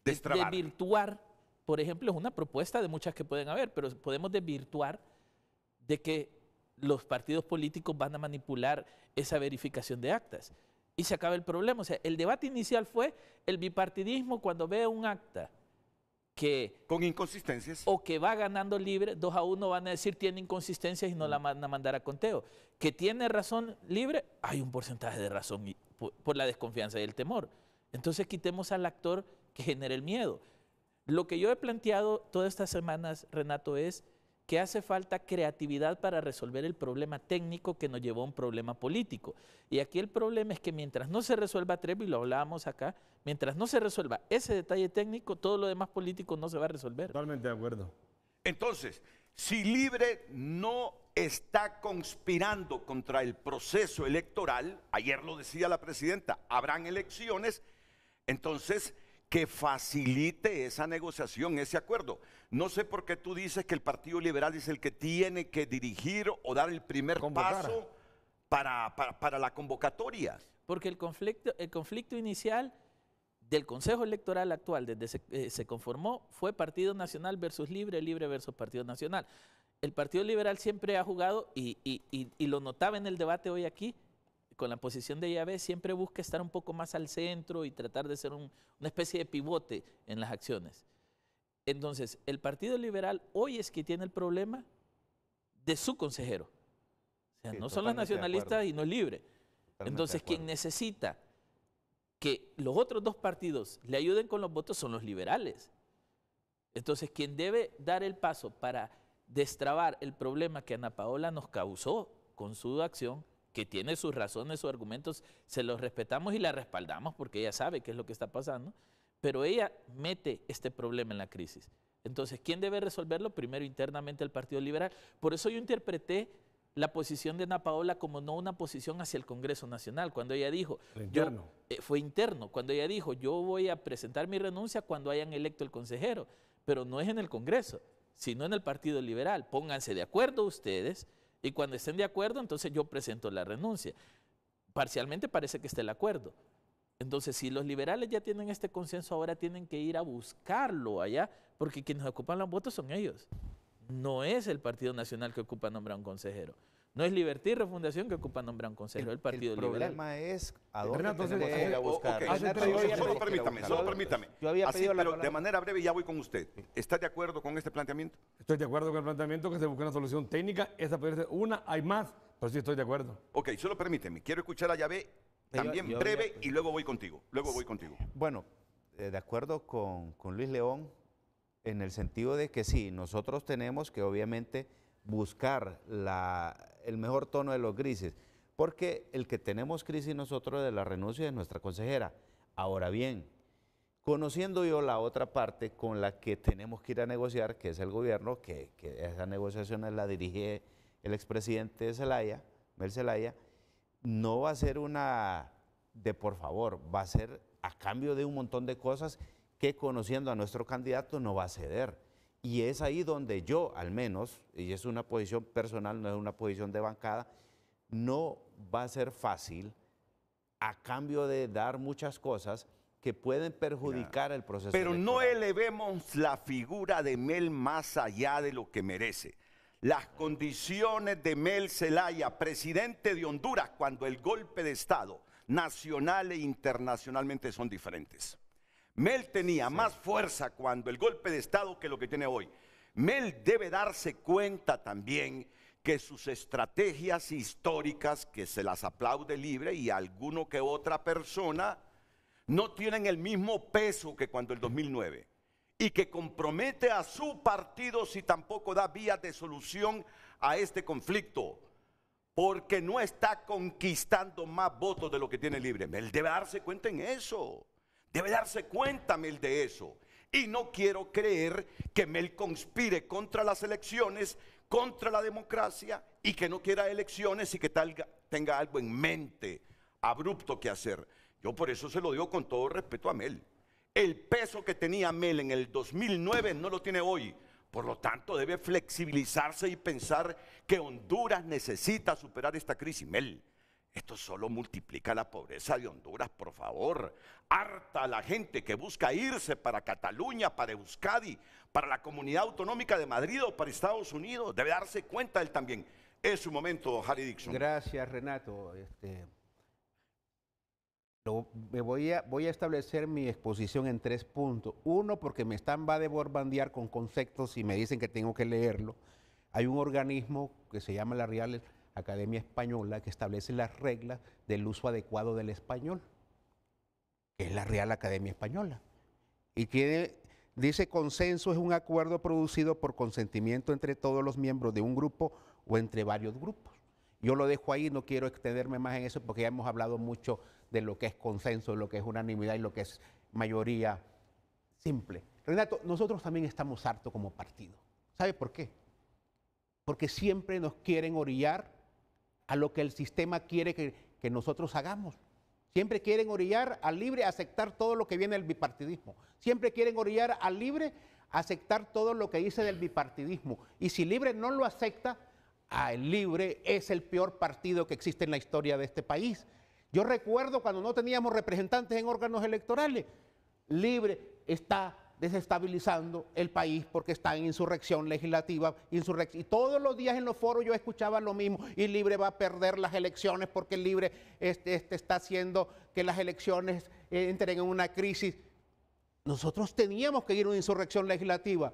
desvirtuar, por ejemplo, es una propuesta de muchas que pueden haber, pero podemos desvirtuar de que los partidos políticos van a manipular esa verificación de actas. Y se acaba el problema. O sea, el debate inicial fue el bipartidismo cuando ve un acta que... Con inconsistencias. O que va ganando libre, 2-1 van a decir tiene inconsistencias y no la van a mandar a conteo. Que tiene razón libre, hay un porcentaje de razón por la desconfianza y el temor. Entonces quitemos al actor que genera el miedo. Lo que yo he planteado todas estas semanas, Renato, es que hace falta creatividad para resolver el problema técnico que nos llevó a un problema político. Y aquí el problema es que mientras no se resuelva Trevi, lo hablábamos acá, mientras no se resuelva ese detalle técnico, todo lo demás político no se va a resolver. Totalmente de acuerdo. Entonces, si Libre no está conspirando contra el proceso electoral, ayer lo decía la presidenta, habrán elecciones, entonces que facilite esa negociación, ese acuerdo. No sé por qué tú dices que el Partido Liberal es el que tiene que dirigir o dar el primer paso para la convocatoria. Porque el conflicto inicial del Consejo Electoral actual, desde se conformó, fue Partido Nacional versus Libre, Libre versus Partido Nacional. El Partido Liberal siempre ha jugado, y lo notaba en el debate hoy aquí, con la posición de IAB, siempre busca estar un poco más al centro y tratar de ser una especie de pivote en las acciones. Entonces, el Partido Liberal hoy es que tiene el problema de su consejero. O sea, sí, no son los nacionalistas y no es Libre. Entonces, quien necesita que los otros dos partidos le ayuden con los votos son los liberales. Entonces, quien debe dar el paso para destrabar el problema que Ana Paola nos causó con su acción, que tiene sus razones, sus argumentos, se los respetamos y la respaldamos porque ella sabe qué es lo que está pasando, pero ella mete este problema en la crisis. Entonces, ¿quién debe resolverlo? Primero, internamente el Partido Liberal. Por eso yo interpreté la posición de Ana Paola como no una posición hacia el Congreso Nacional, cuando ella dijo... fue interno, cuando ella dijo, yo voy a presentar mi renuncia cuando hayan electo el consejero, pero no es en el Congreso, sino en el Partido Liberal. Pónganse de acuerdo ustedes, y cuando estén de acuerdo, entonces yo presento la renuncia. Parcialmente parece que está el acuerdo. Entonces, si los liberales ya tienen este consenso, ahora tienen que ir a buscarlo allá, porque quienes ocupan los votos son ellos. No es el Partido Nacional que ocupa nombrar un consejero. No es Libertad y Refundación que ocupa nombrar un consejero, el Partido Liberal. El problema es a dónde tenemos que ir a buscar. Solo permítame. Yo había pedido pero de manera breve ya voy con usted. ¿Está de acuerdo con este planteamiento? Estoy de acuerdo con el planteamiento que se busque una solución técnica. Esa puede ser una, hay más, pero sí estoy de acuerdo. Ok, solo permíteme. Quiero escuchar a Yahvé también breve y luego voy contigo. Bueno, de acuerdo con Luis León, en el sentido de que sí, nosotros tenemos que obviamente buscar el mejor tono de los grises, porque el que tenemos crisis nosotros de la renuncia de nuestra consejera. Ahora bien, conociendo yo la otra parte con la que tenemos que ir a negociar, que es el gobierno, que esa negociación la dirige el expresidente Zelaya, Mel Zelaya, no va a ser una de por favor, va a ser a cambio de un montón de cosas que conociendo a nuestro candidato no va a ceder. Y es ahí donde yo, al menos, y es una posición personal, no es una posición de bancada, no va a ser fácil a cambio de dar muchas cosas que pueden perjudicar el proceso Pero electoral. no elevemos la figura de Mel más allá de lo que merece. Las condiciones de Mel Zelaya, presidente de Honduras, cuando el golpe de Estado, nacional e internacionalmente, son diferentes. Mel tenía más fuerza cuando el golpe de Estado que lo que tiene hoy. Mel debe darse cuenta también que sus estrategias históricas, que se las aplaude Libre y alguno que otra persona, no tienen el mismo peso que cuando el 2009. Y que compromete a su partido si tampoco da vías de solución a este conflicto. porque no está conquistando más votos de lo que tiene Libre. Él debe darse cuenta en eso. Debe darse cuenta, Mel, de eso. Y no quiero creer que Mel conspire contra las elecciones, contra la democracia, y que no quiera elecciones y que tenga algo en mente abrupto que hacer. Yo por eso se lo digo con todo respeto a Mel. El peso que tenía Mel en el 2009 no lo tiene hoy. Por lo tanto, debe flexibilizarse y pensar que Honduras necesita superar esta crisis. Mel, esto solo multiplica la pobreza de Honduras, por favor. Harta la gente que busca irse para Cataluña, para Euskadi, para la Comunidad Autonómica de Madrid o para Estados Unidos. Debe darse cuenta él también. Es su momento, Harry Dixon. Gracias, Renato. Voy a establecer mi exposición en 3 puntos. Uno, porque me va de borbandear con conceptos y me dicen que tengo que leerlo. Hay un organismo que se llama la Real Academia Española que establece las reglas del uso adecuado del español, que es la Real Academia Española. Y dice: consenso es un acuerdo producido por consentimiento entre todos los miembros de un grupo o entre varios grupos. Yo lo dejo ahí, no quiero extenderme más en eso porque ya hemos hablado mucho de lo que es consenso, de lo que es unanimidad y lo que es mayoría simple. Renato, nosotros también estamos hartos como partido. ¿Sabe por qué? Porque siempre nos quieren orillar a lo que el sistema quiere que nosotros hagamos. Siempre quieren orillar al Libre a aceptar todo lo que viene del bipartidismo. Siempre quieren orillar al Libre a aceptar todo lo que dice del bipartidismo. Y si Libre no lo acepta, el Libre es el peor partido que existe en la historia de este país. Yo recuerdo cuando no teníamos representantes en órganos electorales, Libre está desestabilizando el país porque está en insurrección legislativa, y todos los días en los foros yo escuchaba lo mismo: y Libre va a perder las elecciones porque el Libre está haciendo que las elecciones entren en una crisis. Nosotros teníamos que ir a una insurrección legislativa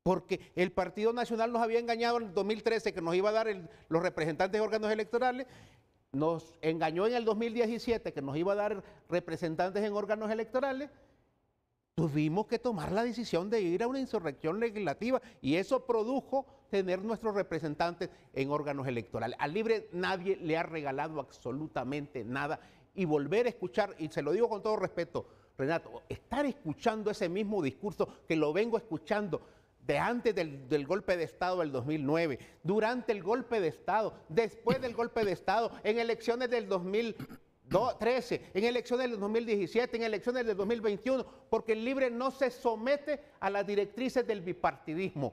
porque el Partido Nacional nos había engañado en el 2013 que nos iba a dar los representantes de órganos electorales. Nos engañó en el 2017 que nos iba a dar representantes en órganos electorales. Tuvimos que tomar la decisión de ir a una insurrección legislativa y eso produjo tener nuestros representantes en órganos electorales. Al Libre nadie le ha regalado absolutamente nada, y volver a escuchar, y se lo digo con todo respeto, Renato, estar escuchando ese mismo discurso que lo vengo escuchando de antes del golpe de Estado del 2009, durante el golpe de Estado, después del golpe de Estado, en elecciones del 2013, en elecciones del 2017, en elecciones del 2021, porque el Libre no se somete a las directrices del bipartidismo.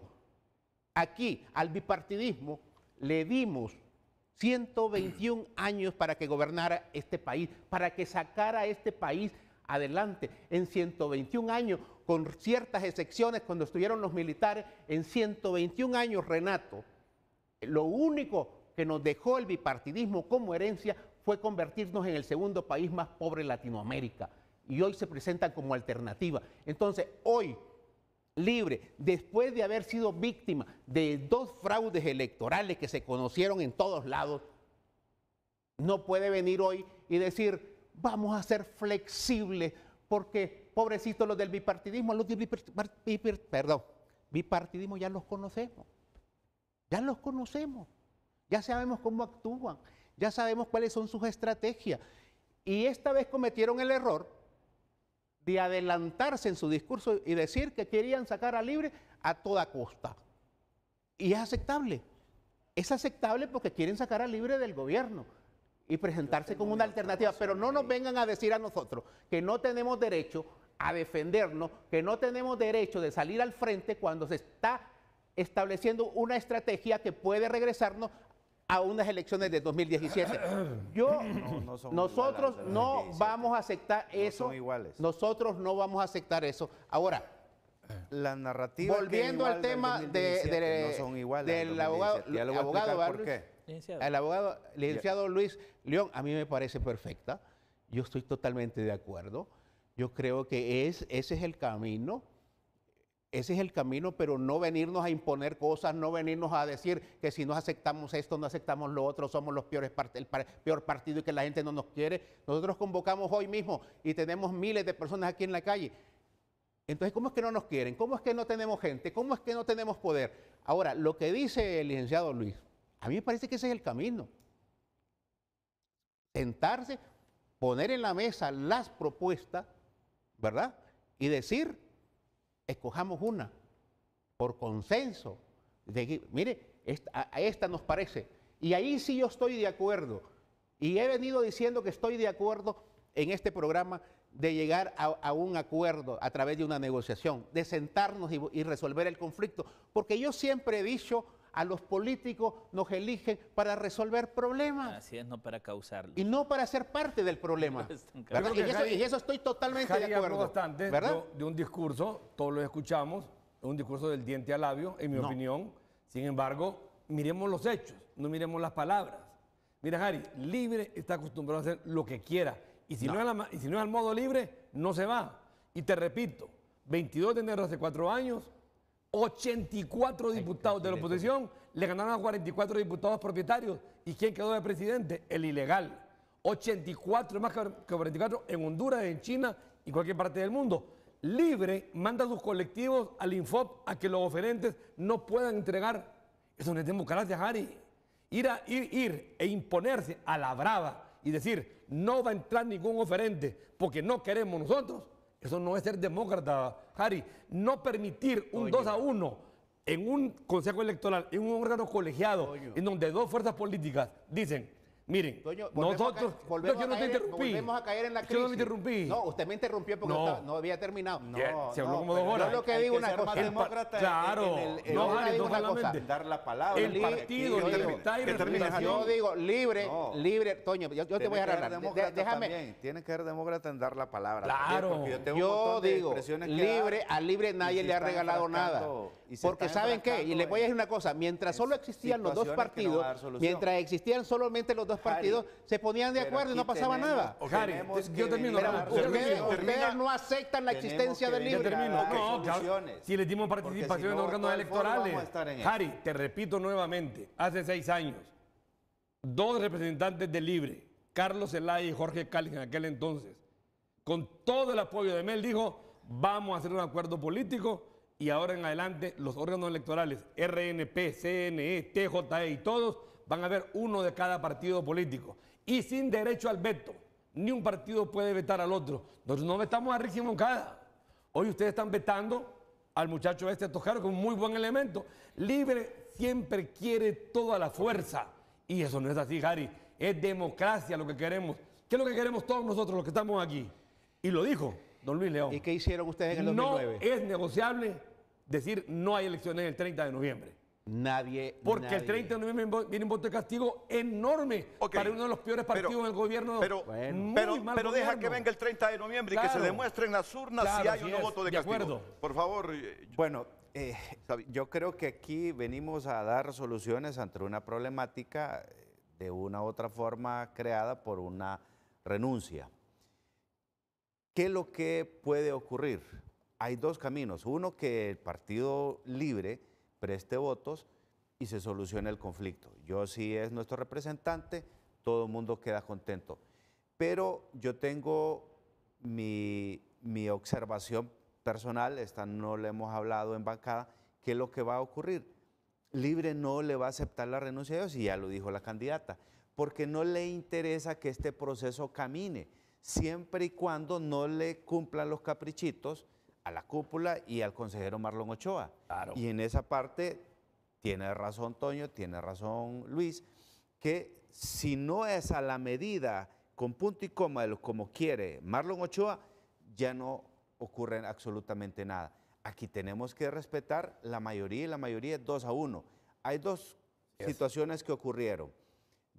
Aquí, al bipartidismo, le dimos 121 años para que gobernara este país, para que sacara a este país adelante. En 121 años, con ciertas excepciones cuando estuvieron los militares, en 121 años, Renato, lo único que nos dejó el bipartidismo como herencia fue convertirnos en el segundo país más pobre de Latinoamérica, y hoy se presentan como alternativa. Entonces, hoy, Libre, después de haber sido víctima de 2 fraudes electorales que se conocieron en todos lados, no puede venir hoy y decir: vamos a ser flexibles porque, pobrecitos los del bipartidismo, los del bipartidismo ya los conocemos. Ya los conocemos. Ya sabemos cómo actúan. Ya sabemos cuáles son sus estrategias. Y esta vez cometieron el error de adelantarse en su discurso y decir que querían sacar a Libre a toda costa. Y es aceptable. Es aceptable porque quieren sacar a Libre del gobierno y presentarse como una alternativa. Pero no nos vengan a decir a nosotros que no tenemos derecho a defendernos, que no tenemos derecho de salir al frente cuando se está estableciendo una estrategia que puede regresarnos a unas elecciones de 2017. Nosotros no vamos a aceptar eso. Nosotros no vamos a aceptar eso. Ahora, la narrativa volviendo al tema no son iguales del abogado, el abogado licenciado Luis León, a mí me parece perfecta. Yo estoy totalmente de acuerdo. Yo creo que ese es el camino. Ese es el camino, pero no venirnos a imponer cosas, no venirnos a decir que si no aceptamos esto, no aceptamos lo otro, somos los peores el peor partido y que la gente no nos quiere. Nosotros convocamos hoy mismo y tenemos miles de personas aquí en la calle. Entonces, ¿cómo es que no nos quieren? ¿Cómo es que no tenemos gente? ¿Cómo es que no tenemos poder? Ahora, lo que dice el licenciado Luis, A mí me parece que ese es el camino. Sentarse, poner en la mesa las propuestas, ¿verdad? Y decir, escojamos una por consenso. Mire, a esta nos parece. Y ahí sí yo estoy de acuerdo. Y he venido diciendo que estoy de acuerdo en este programa de llegar a un acuerdo a través de una negociación, de sentarnos y resolver el conflicto. Porque yo siempre he dicho, a los políticos nos eligen para resolver problemas. Así es, no para causarlos. Y no para ser parte del problema. ¿Verdad? En eso estoy totalmente de acuerdo. Habló bastante, ¿verdad? de un discurso, todos lo escuchamos, un discurso del diente al labio, en mi opinión. Sin embargo, miremos los hechos, no miremos las palabras. Mira, Harry, libre está acostumbrado a hacer lo que quiera. Y si no es al modo libre, no se va. Y te repito, 22 de enero hace 4 años, 84 diputados de la oposición le ganaron a 44 diputados propietarios. ¿Y quién quedó de presidente? El ilegal. 84, más que 44 en Honduras, en China y cualquier parte del mundo. Libre manda a sus colectivos al Infop a que los oferentes no puedan entregar. Eso no es democracia, Harry. Ir e imponerse a la brava y decir no va a entrar ningún oferente porque no queremos nosotros. Eso no es ser demócrata, Harry. No permitir un 2-1 en un consejo electoral, en un órgano colegiado, en donde 2 fuerzas políticas dicen, miren, Toño, nosotros... Volvemos a caer en la crisis. Yo no me interrumpí. No, usted me interrumpió porque no había terminado. Se habló como 2 horas. Yo lo que digo una cosa. Claro, no solamente dar la palabra. El partido Libertad y Representación. Yo digo libre, Toño, yo te voy a hablar. Déjame. Tiene que ser demócrata en dar la palabra. Claro. Yo digo, a libre nadie le ha regalado nada. Porque ¿saben qué? Y les voy a decir una cosa. Mientras solo existían los 2 partidos, mientras existían solamente los 2 partidos, se ponían de acuerdo y no pasaba nada. Harry, yo termino. Ustedes no aceptan la existencia del libre. No, claro. Si le dimos participación en órganos electorales. Harry, te repito nuevamente, hace 6 años, 2 representantes del Libre, Carlos Zelaya y Jorge Cáliz en aquel entonces, con todo el apoyo de Mel, dijo, vamos a hacer un acuerdo político y ahora en adelante los órganos electorales, RNP, CNE, TJE y todos, van a haber uno de cada partido político. Y sin derecho al veto. Ni un partido puede vetar al otro. Nosotros no vetamos a Ricky Moncada. Hoy ustedes están vetando al muchacho Toscano, que es un muy buen elemento. Libre siempre quiere toda la fuerza. Y eso no es así, Harry. Es democracia lo que queremos. ¿Qué es lo que queremos todos nosotros, los que estamos aquí? Y lo dijo don Luis León. ¿Y qué hicieron ustedes en el 2009? No es negociable decir no hay elecciones el 30 de noviembre. Porque el 30 de noviembre viene un voto de castigo enorme para uno de los peores partidos en el gobierno. Pero deja que venga el 30 de noviembre y que se demuestre en las urnas si hay o no voto de castigo. Acuerdo. Por favor. Bueno, yo creo que aquí venimos a dar soluciones ante una problemática de una u otra forma creada por una renuncia. ¿Qué es lo que puede ocurrir? Hay 2 caminos. Uno, que el Partido Libre preste votos y se solucione el conflicto. Yo, si es nuestro representante, todo el mundo queda contento. Pero yo tengo mi observación personal, esta no la hemos hablado en bancada, ¿qué es lo que va a ocurrir? Libre no le va a aceptar la renuncia a ellos, y ya lo dijo la candidata, porque no le interesa que este proceso camine, siempre y cuando no le cumplan los caprichitos a la cúpula y al consejero Marlon Ochoa. Claro. Y en esa parte tiene razón Toño, tiene razón Luis, que si no es a la medida con punto y coma como quiere Marlon Ochoa, ya no ocurre absolutamente nada. Aquí tenemos que respetar la mayoría, y la mayoría es 2-1. Hay 2 situaciones que ocurrieron.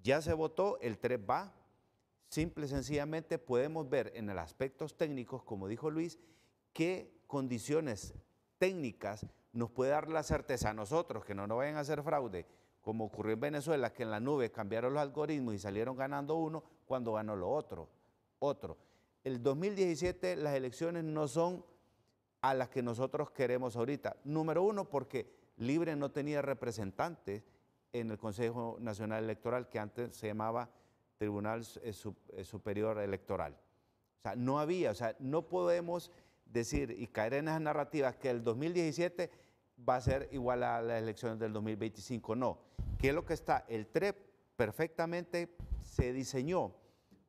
Ya se votó, el 3 va. Simple y sencillamente podemos ver en los aspectos técnicos, como dijo Luis, qué condiciones técnicas nos puede dar la certeza a nosotros que no nos vayan a hacer fraude, como ocurrió en Venezuela, que en la nube cambiaron los algoritmos y salieron ganando uno cuando ganó lo otro. El 2017 las elecciones no son a las que nosotros queremos ahorita. Número 1, porque Libre no tenía representantes en el Consejo Nacional Electoral, que antes se llamaba Tribunal Superior Electoral. O sea, no había, no podemos decir y caer en esas narrativas que el 2017 va a ser igual a las elecciones del 2025. No. ¿Qué es lo que está? El TREP perfectamente se diseñó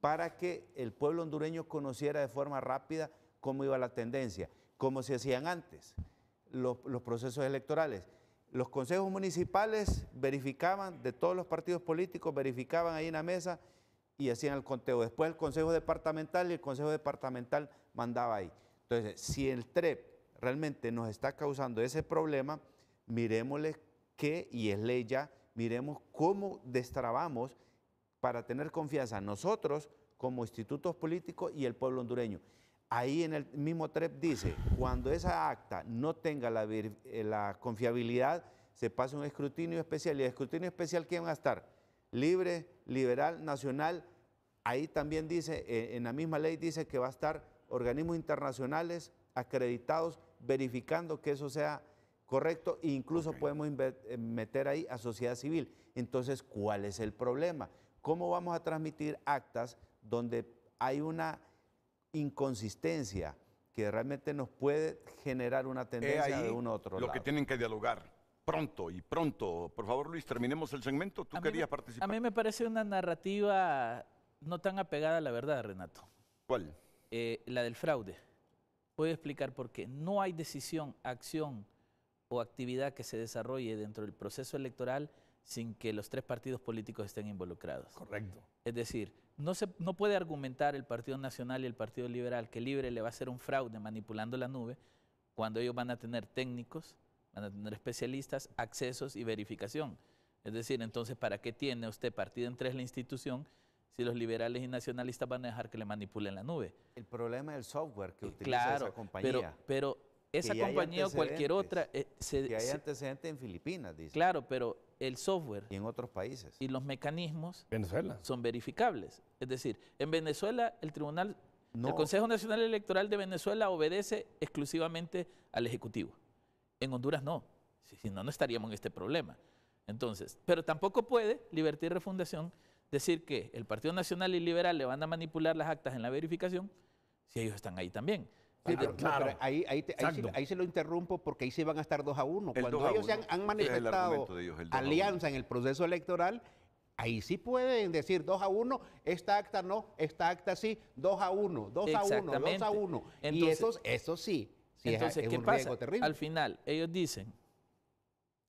para que el pueblo hondureño conociera de forma rápida cómo iba la tendencia, como se hacían antes los procesos electorales. Los consejos municipales verificaban, de todos los partidos políticos, verificaban ahí en la mesa y hacían el conteo. Después el consejo departamental y el consejo departamental mandaba ahí. Entonces, si el TREP realmente nos está causando ese problema, miremosle qué, y es ley ya, miremos cómo destrabamos para tener confianza nosotros como institutos políticos y el pueblo hondureño. Ahí en el mismo TREP dice, cuando esa acta no tenga la confiabilidad, se pasa un escrutinio especial. ¿Y el escrutinio especial quién va a estar? Libre, liberal, nacional. Ahí también dice, en la misma ley dice que va a estar organismos internacionales acreditados verificando que eso sea correcto e incluso podemos meter ahí a sociedad civil. Entonces, ¿cuál es el problema? ¿Cómo vamos a transmitir actas donde hay una inconsistencia que realmente nos puede generar una tendencia de uno a otro lado? Lo que tienen que dialogar pronto y pronto. Por favor, Luis, terminemos el segmento. ¿Tú querías participar? A mí me parece una narrativa no tan apegada a la verdad, Renato. ¿Cuál? La del fraude. Voy a explicar por qué. No hay decisión, acción o actividad que se desarrolle dentro del proceso electoral sin que los tres partidos políticos estén involucrados. Correcto. Es decir, no puede argumentar el Partido Nacional y el Partido Liberal que Libre le va a hacer un fraude manipulando la nube cuando ellos van a tener técnicos, van a tener especialistas, accesos y verificación. Es decir, entonces, ¿para qué tiene usted partido en tres la institución si los liberales y nacionalistas van a dejar que le manipulen la nube? El problema es el software que utiliza esa compañía. Pero esa compañía o cualquier otra... que hay antecedentes en Filipinas, dice. Claro, pero el software... Y en otros países. Y los mecanismos... Venezuela. Son verificables. Es decir, en Venezuela el tribunal... No. El Consejo Nacional Electoral de Venezuela obedece exclusivamente al Ejecutivo. En Honduras no. Si no, no estaríamos en este problema. Entonces, pero tampoco puede Libertad y Refundación decir que el Partido Nacional y Liberal le van a manipular las actas en la verificación si ellos están ahí también. Sí, claro. Ahí se lo interrumpo porque ahí sí van a estar 2-1. Cuando ellos han manifestado alianza en el proceso electoral, ahí sí pueden decir 2-1, esta acta no, esta acta sí, 2-1, 2-1, 2-1. Y eso sí entonces, es ¿qué un pasa? riesgo terrible. Al final, ellos dicen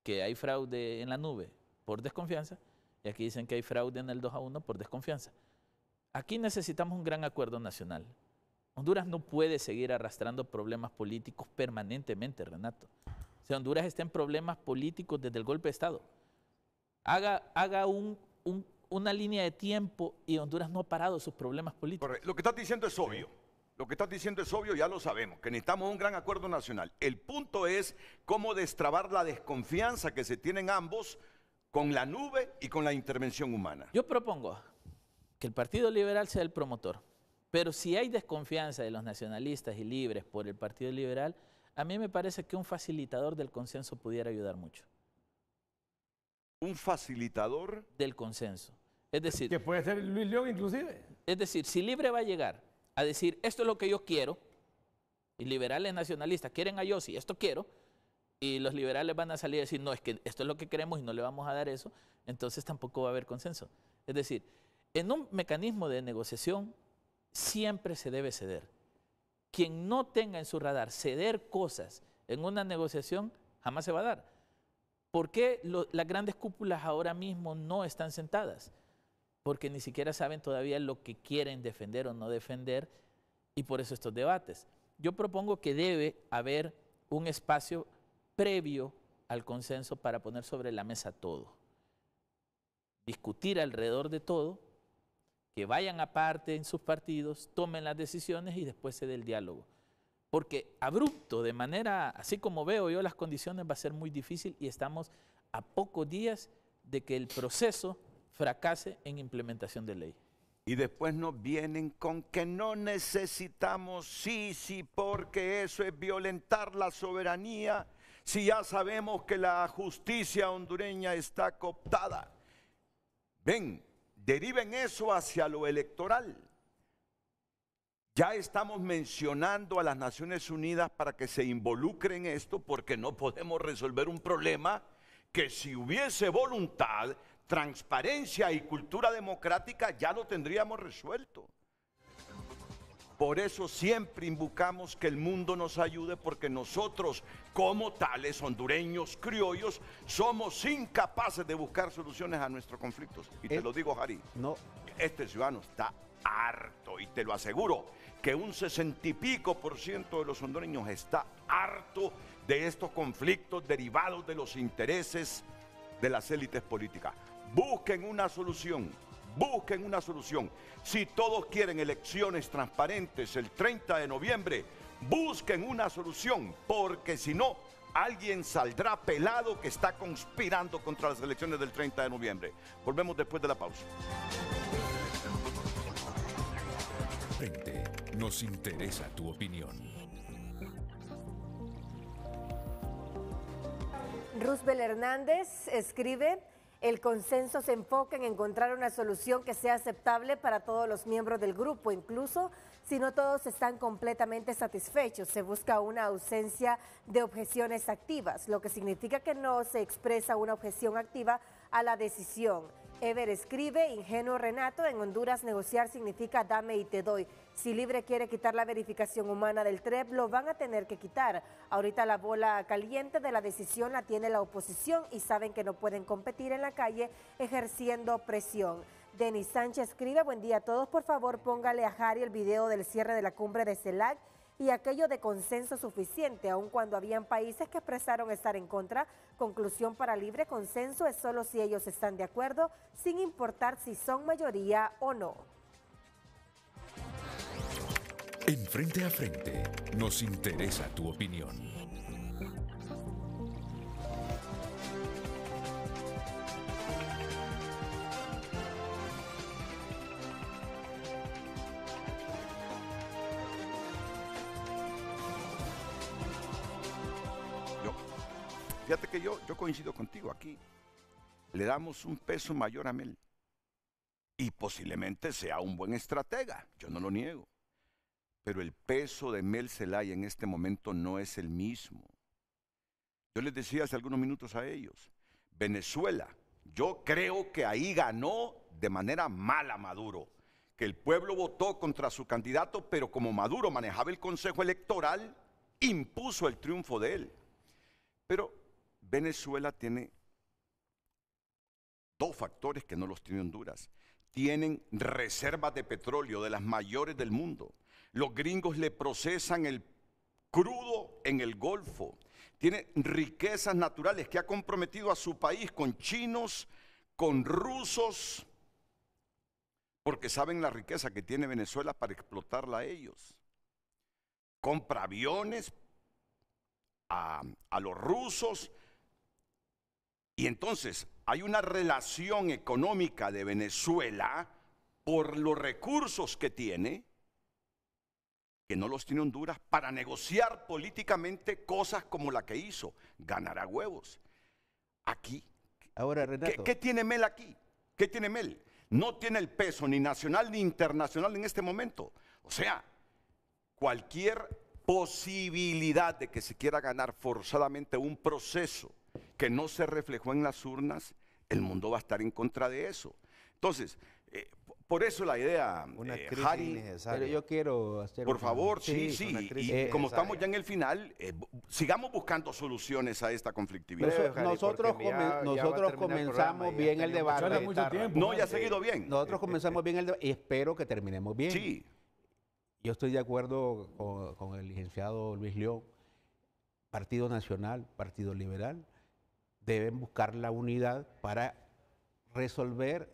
que hay fraude en la nube por desconfianza y aquí dicen que hay fraude en el 2-1 por desconfianza. Aquí necesitamos un gran acuerdo nacional. Honduras no puede seguir arrastrando problemas políticos permanentemente, Renato. O sea, Honduras está en problemas políticos desde el golpe de Estado. Haga una línea de tiempo y Honduras no ha parado sus problemas políticos. Correcto. Lo que estás diciendo es obvio. Lo que estás diciendo es obvio, ya lo sabemos, que necesitamos un gran acuerdo nacional. El punto es cómo destrabar la desconfianza que se tienen ambos con la nube y con la intervención humana. Yo propongo que el Partido Liberal sea el promotor. Pero si hay desconfianza de los nacionalistas y libres por el Partido Liberal, a mí me parece que un facilitador del consenso pudiera ayudar mucho. ¿Un facilitador? Del consenso. Es decir... Que puede ser Luis León inclusive. Es decir, si Libre va a llegar a decir, esto es lo que yo quiero, y liberales nacionalistas quieren a yo, si esto quiero, y los liberales van a salir a decir, no, es que esto es lo que queremos y no le vamos a dar eso, entonces tampoco va a haber consenso. Es decir, en un mecanismo de negociación, siempre se debe ceder. Quien no tenga en su radar ceder cosas en una negociación, jamás se va a dar. ¿Por qué las grandes cúpulas ahora mismo no están sentadas? Porque ni siquiera saben todavía lo que quieren defender o no defender, y por eso estos debates. Yo propongo que debe haber un espacio previo al consenso para poner sobre la mesa todo. Discutir alrededor de todo, que vayan aparte en sus partidos, tomen las decisiones y después se dé el diálogo. Porque abrupto, de manera, así como veo yo las condiciones, va a ser muy difícil y estamos a pocos días de que el proceso fracase en implementación de ley. Y después nos vienen con que no necesitamos, sí, porque eso es violentar la soberanía, si ya sabemos que la justicia hondureña está cooptada. Ven, deriven eso hacia lo electoral. Ya estamos mencionando a las Naciones Unidas para que se involucren en esto, porque no podemos resolver un problema que si hubiese voluntad, transparencia y cultura democrática ya lo tendríamos resuelto. Por eso siempre invocamos que el mundo nos ayude, porque nosotros como tales, hondureños, criollos, somos incapaces de buscar soluciones a nuestros conflictos. Y te lo digo, Jari, este ciudadano está harto, y te lo aseguro, que un 60 y pico % de los hondureños está harto de estos conflictos derivados de los intereses de las élites políticas. Busquen una solución, busquen una solución. Si todos quieren elecciones transparentes el 30 de noviembre, busquen una solución, porque si no, alguien saldrá pelado que está conspirando contra las elecciones del 30 de noviembre. Volvemos después de la pausa. Nos interesa tu opinión. Roosevelt Hernández escribe: el consenso se enfoca en encontrar una solución que sea aceptable para todos los miembros del grupo, incluso si no todos están completamente satisfechos. Se busca una ausencia de objeciones activas, lo que significa que no se expresa una objeción activa a la decisión. Ever escribe: ingenuo Renato, en Honduras negociar significa dame y te doy. Si Libre quiere quitar la verificación humana del TREP, lo van a tener que quitar. Ahorita la bola caliente de la decisión la tiene la oposición y saben que no pueden competir en la calle ejerciendo presión. Denis Sánchez escribe: buen día a todos, por favor póngale a Jari el video del cierre de la cumbre de CELAC y aquello de consenso suficiente, aun cuando habían países que expresaron estar en contra. Conclusión para Libre: consenso es solo si ellos están de acuerdo, sin importar si son mayoría o no. En Frente a Frente, nos interesa tu opinión. Fíjate que yo coincido contigo aquí. Le damos un peso mayor a Mel. Y posiblemente sea un buen estratega, yo no lo niego. Pero el peso de Mel Zelaya en este momento no es el mismo. Yo les decía hace algunos minutos a ellos, Venezuela, yo creo que ahí ganó de manera mala Maduro, que el pueblo votó contra su candidato, pero como Maduro manejaba el Consejo Electoral, impuso el triunfo de él. Pero Venezuela tiene dos factores que no los tiene Honduras. Tienen reservas de petróleo de las mayores del mundo. Los gringos le procesan el crudo en el Golfo. Tiene riquezas naturales que ha comprometido a su país con chinos, con rusos, porque saben la riqueza que tiene Venezuela para explotarla a ellos. Compra aviones a los rusos. Y entonces hay una relación económica de Venezuela por los recursos que tiene, que no los tiene Honduras, para negociar políticamente cosas como la que hizo, ganar a huevos. Aquí, ahora, Renato, ¿qué tiene Mel aquí? ¿Qué tiene Mel? No tiene el peso ni nacional ni internacional en este momento. O sea, cualquier posibilidad de que se quiera ganar forzadamente un proceso que no se reflejó en las urnas, el mundo va a estar en contra de eso. Entonces, por eso la idea, Jari, pero yo quiero hacer por favor, sí. Y como estamos ya en el final, sigamos buscando soluciones a esta conflictividad. Nosotros comenzamos bien el debate. No, ya ha seguido bien. Nosotros comenzamos bien el debate y espero que terminemos bien. Sí. Yo estoy de acuerdo con el licenciado Luis León. Partido Nacional, Partido Liberal, deben buscar la unidad para resolver,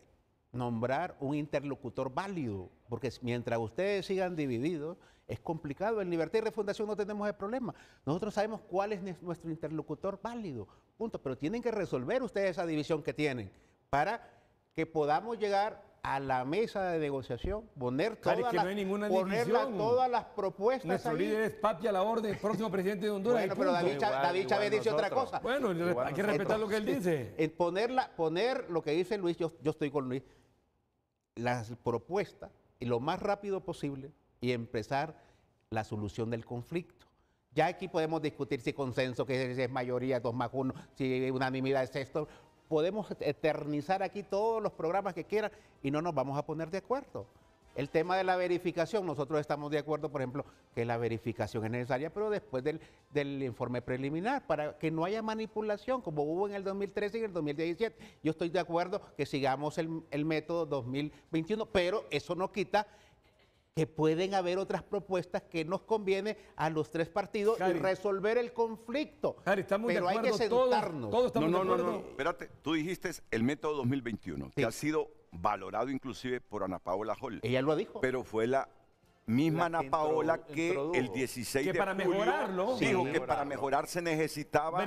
nombrar un interlocutor válido, porque mientras ustedes sigan divididos, es complicado. En Libertad y Refundación no tenemos el problema. Nosotros sabemos cuál es nuestro interlocutor válido, punto. Pero tienen que resolver ustedes esa división que tienen para que podamos llegar a la mesa de negociación, poner todas las propuestas. Nuestro líder es Papi a la orden, próximo presidente de Honduras. Bueno, pero David Chávez dice otra cosa. Bueno, hay que respetar lo que él dice. Poner lo que dice Luis, yo estoy con Luis, las propuestas y lo más rápido posible, y empezar la solución del conflicto. Ya aquí podemos discutir si consenso, que es mayoría, 2+1, si unanimidad es esto. Podemos eternizar aquí todos los programas que quieran y no nos vamos a poner de acuerdo. El tema de la verificación, nosotros estamos de acuerdo, por ejemplo, que la verificación es necesaria, pero después del informe preliminar, para que no haya manipulación, como hubo en el 2013 y en el 2017. Yo estoy de acuerdo que sigamos el método 2021, pero eso no quita que pueden haber otras propuestas que nos conviene a los tres partidos y resolver el conflicto. Estamos pero de acuerdo, hay que sentarnos. Todos estamos de acuerdo. No, espérate, tú dijiste el método 2021, que ha sido valorado inclusive por Ana Paola Hall. Ella lo dijo. Pero fue la misma Ana Paola que el 16 de para julio mejorarlo, dijo que para mejorar se necesitaba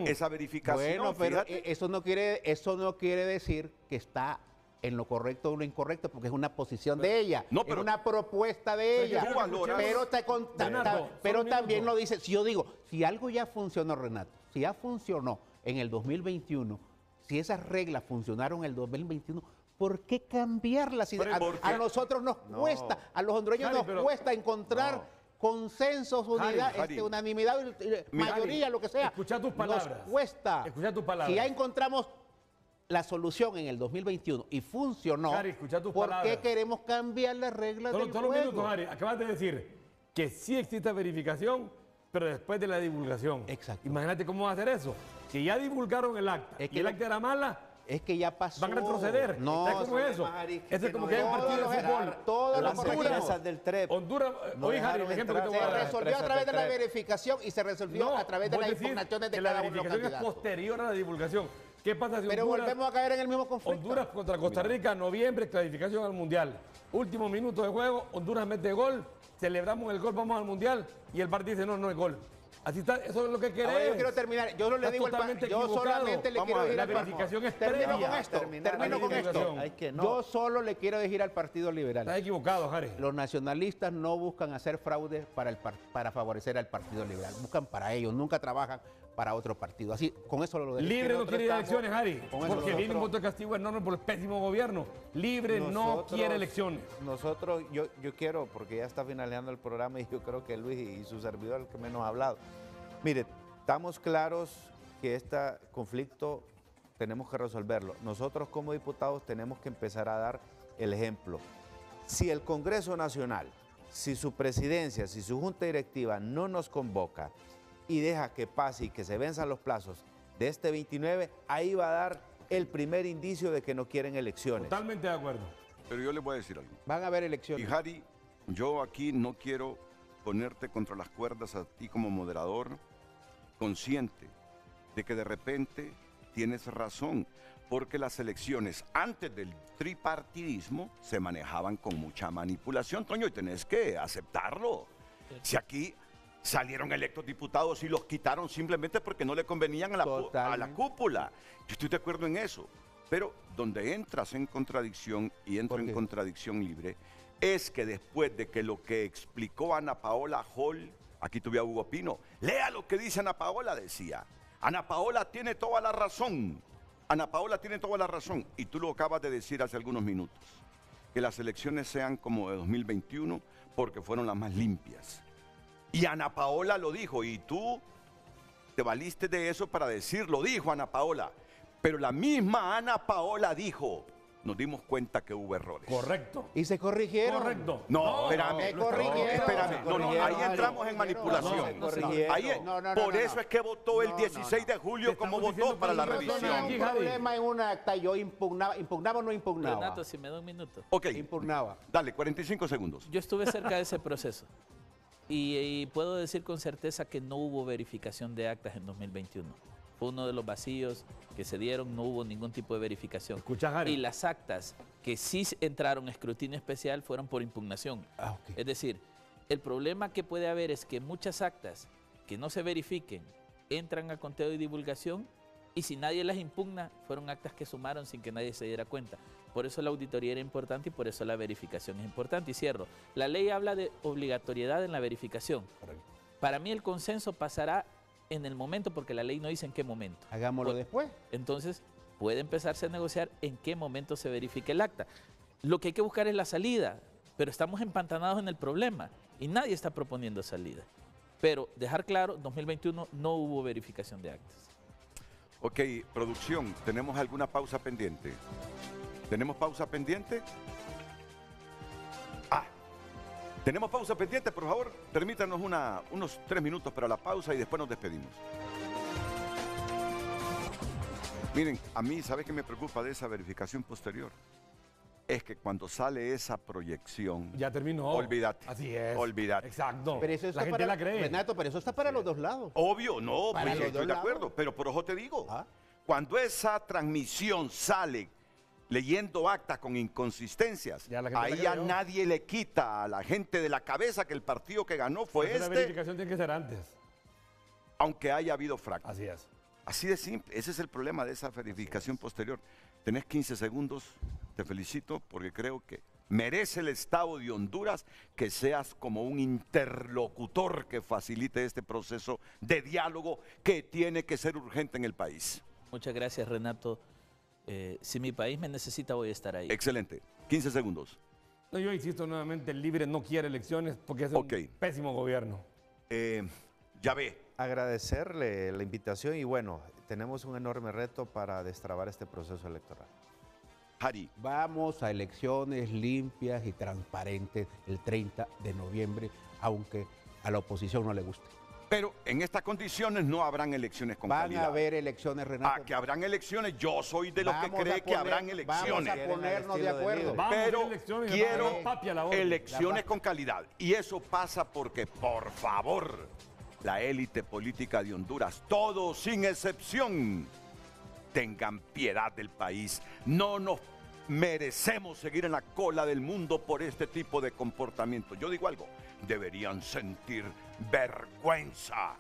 esa verificación. Bueno, pero eso no quiere decir que está en lo correcto o lo incorrecto, porque es una posición de ella, no, pero, es una propuesta de ella. Pero también lo dice, si yo digo, si algo ya funcionó, Renato, si ya funcionó en el 2021, si esas reglas funcionaron en el 2021, ¿por qué cambiarlas? Si a nosotros nos cuesta, a los hondureños nos cuesta encontrar consensos, unanimidad, mayoría, lo que sea. Escucha tus palabras. Nos cuesta. Escucha tus palabras. Si ya encontramos la solución en el 2021 y funcionó, ¿por qué queremos cambiar las reglas del juego? Solo un minuto, Harry. Acabas de decir que sí existe verificación, pero después de la divulgación. Exacto. Imagínate cómo va a hacer eso. Si ya divulgaron el acta y el acta era mala, es que ya pasó. Van a retroceder. No, ¿Sabes cómo es eso? Eso es como que hay un partido de fútbol. Todas las empresas del TREP. Honduras, oye, Harry, el ejemplo que te voy a dar. Se resolvió a través de la verificación y se resolvió a través de las impugnaciones de cada uno de los candidatos. La verificación es posterior a la divulgación. ¿Qué pasa si Pero volvemos a caer en el mismo conflicto? Honduras contra Costa Rica, noviembre, clasificación al Mundial. Último minuto de juego, Honduras mete gol, celebramos el gol, vamos al Mundial, y el partido dice, no es gol. Así está, eso es lo que queremos. Yo quiero terminar, yo no le digo yo solamente le quiero decir la verificación es termino con esto. Yo solo le quiero decir al Partido Liberal. Estás equivocado, Harry. Los nacionalistas no buscan hacer fraude para favorecer al Partido Liberal, buscan para ellos, nunca trabajan para otro partido. Así, con eso lo dejo. Libre no quiere ir a elecciones, Harry, porque viene un voto de castigo enorme por el pésimo gobierno. Libre no quiere elecciones. Nosotros, yo quiero, porque ya está finalizando el programa y yo creo que Luis y su servidor el que menos ha hablado. Mire, estamos claros que este conflicto tenemos que resolverlo. Nosotros como diputados tenemos que empezar a dar el ejemplo. Si el Congreso Nacional, si su presidencia, si su junta directiva no nos convoca y deja que pase y que se venzan los plazos de este 29, ahí va a dar el primer indicio de que no quieren elecciones. Totalmente de acuerdo. Pero yo le voy a decir algo. Van a haber elecciones. Y Harry, yo aquí no quiero ponerte contra las cuerdas a ti como moderador, consciente de que de repente tienes razón, porque las elecciones antes del tripartidismo se manejaban con mucha manipulación, Toño, y tenés que aceptarlo. Si aquí salieron electos diputados y los quitaron simplemente porque no le convenían a la cúpula. Yo estoy de acuerdo en eso. Pero donde entras en contradicción, y entro en contradicción libre, es que después de que lo que explicó Ana Paola Hall, aquí tuve a Hugo Pino, lea lo que dice Ana Paola, decía. Ana Paola tiene toda la razón. Ana Paola tiene toda la razón. Y tú lo acabas de decir hace algunos minutos. Que las elecciones sean como de 2021 porque fueron las más limpias. Y Ana Paola lo dijo, y tú te valiste de eso para decirlo, dijo Ana Paola. Pero la misma Ana Paola dijo, nos dimos cuenta que hubo errores. Correcto. Y se corrigieron. Correcto. No, espérame. Ahí entramos en manipulación. Por eso es que votó el 16 de julio como votó para la revisión. Un problema en un acta, yo impugnaba o no impugnaba. Renato, si me da un minuto. Ok. Impugnaba. Dale, 45 segundos. Yo estuve cerca de ese proceso. Y puedo decir con certeza que no hubo verificación de actas en 2021. Fue uno de los vacíos que se dieron, no hubo ningún tipo de verificación. Escucha, Harry. Y las actas que sí entraron a escrutinio especial fueron por impugnación. Es decir, el problema que puede haber es que muchas actas que no se verifiquen entran a conteo y divulgación, y si nadie las impugna, fueron actas que sumaron sin que nadie se diera cuenta. Por eso la auditoría era importante y por eso la verificación es importante. Y cierro, la ley habla de obligatoriedad en la verificación. Correcto. Para mí el consenso pasará en el momento, porque la ley no dice en qué momento. Hagámoslo después. Entonces, puede empezarse a negociar en qué momento se verifique el acta. Lo que hay que buscar es la salida, pero estamos empantanados en el problema y nadie está proponiendo salida. Pero dejar claro, 2021 no hubo verificación de actas. Ok, producción, ¿tenemos alguna pausa pendiente? ¿Tenemos pausa pendiente? ¿Tenemos pausa pendiente? Por favor, permítanos unos 3 minutos para la pausa y después nos despedimos. Miren, a mí, ¿sabes qué me preocupa de esa verificación posterior? Es que cuando sale esa proyección... Ya terminó. Olvídate. Así es. Olvídate. Exacto. Pero eso está la gente la cree. Renato, pero eso está para los dos lados. Obvio, no, Para pues, los estoy dos de lados. acuerdo, pero por ojo te digo, Ah. cuando esa transmisión sale leyendo actas con inconsistencias, Ya la gente ahí la ya creyó. nadie le quita a la gente de la cabeza que el partido que ganó fue Esa este, verificación tiene que ser antes. aunque haya habido fraude. Así es. Así de simple, ese es el problema de esa verificación posterior. Tenés 15 segundos, te felicito porque creo que merece el Estado de Honduras que seas como un interlocutor que facilite este proceso de diálogo que tiene que ser urgente en el país. Muchas gracias, Renato. Si mi país me necesita, voy a estar ahí. Excelente, 15 segundos. No, yo insisto nuevamente, el Libre no quiere elecciones porque es Ok. un pésimo gobierno. Ya ve, Agradecerle la invitación y bueno, tenemos un enorme reto para destrabar este proceso electoral. Harry, Vamos a elecciones limpias y transparentes el 30 de noviembre, aunque a la oposición no le guste. pero en estas condiciones no habrán elecciones con Van calidad. a haber elecciones, Renato. Que habrán elecciones, yo soy de los que Vamos a cree que poner- habrán elecciones. Vamos a ponernos de acuerdo. Vamos a Pero hacer elecciones y quiero vamos a dar papi a la orden. elecciones con calidad. Y eso pasa porque, por favor, la élite política de Honduras, todos sin excepción, tengan piedad del país. No nos merecemos seguir en la cola del mundo por este tipo de comportamiento. Yo digo algo, deberían sentir vergüenza.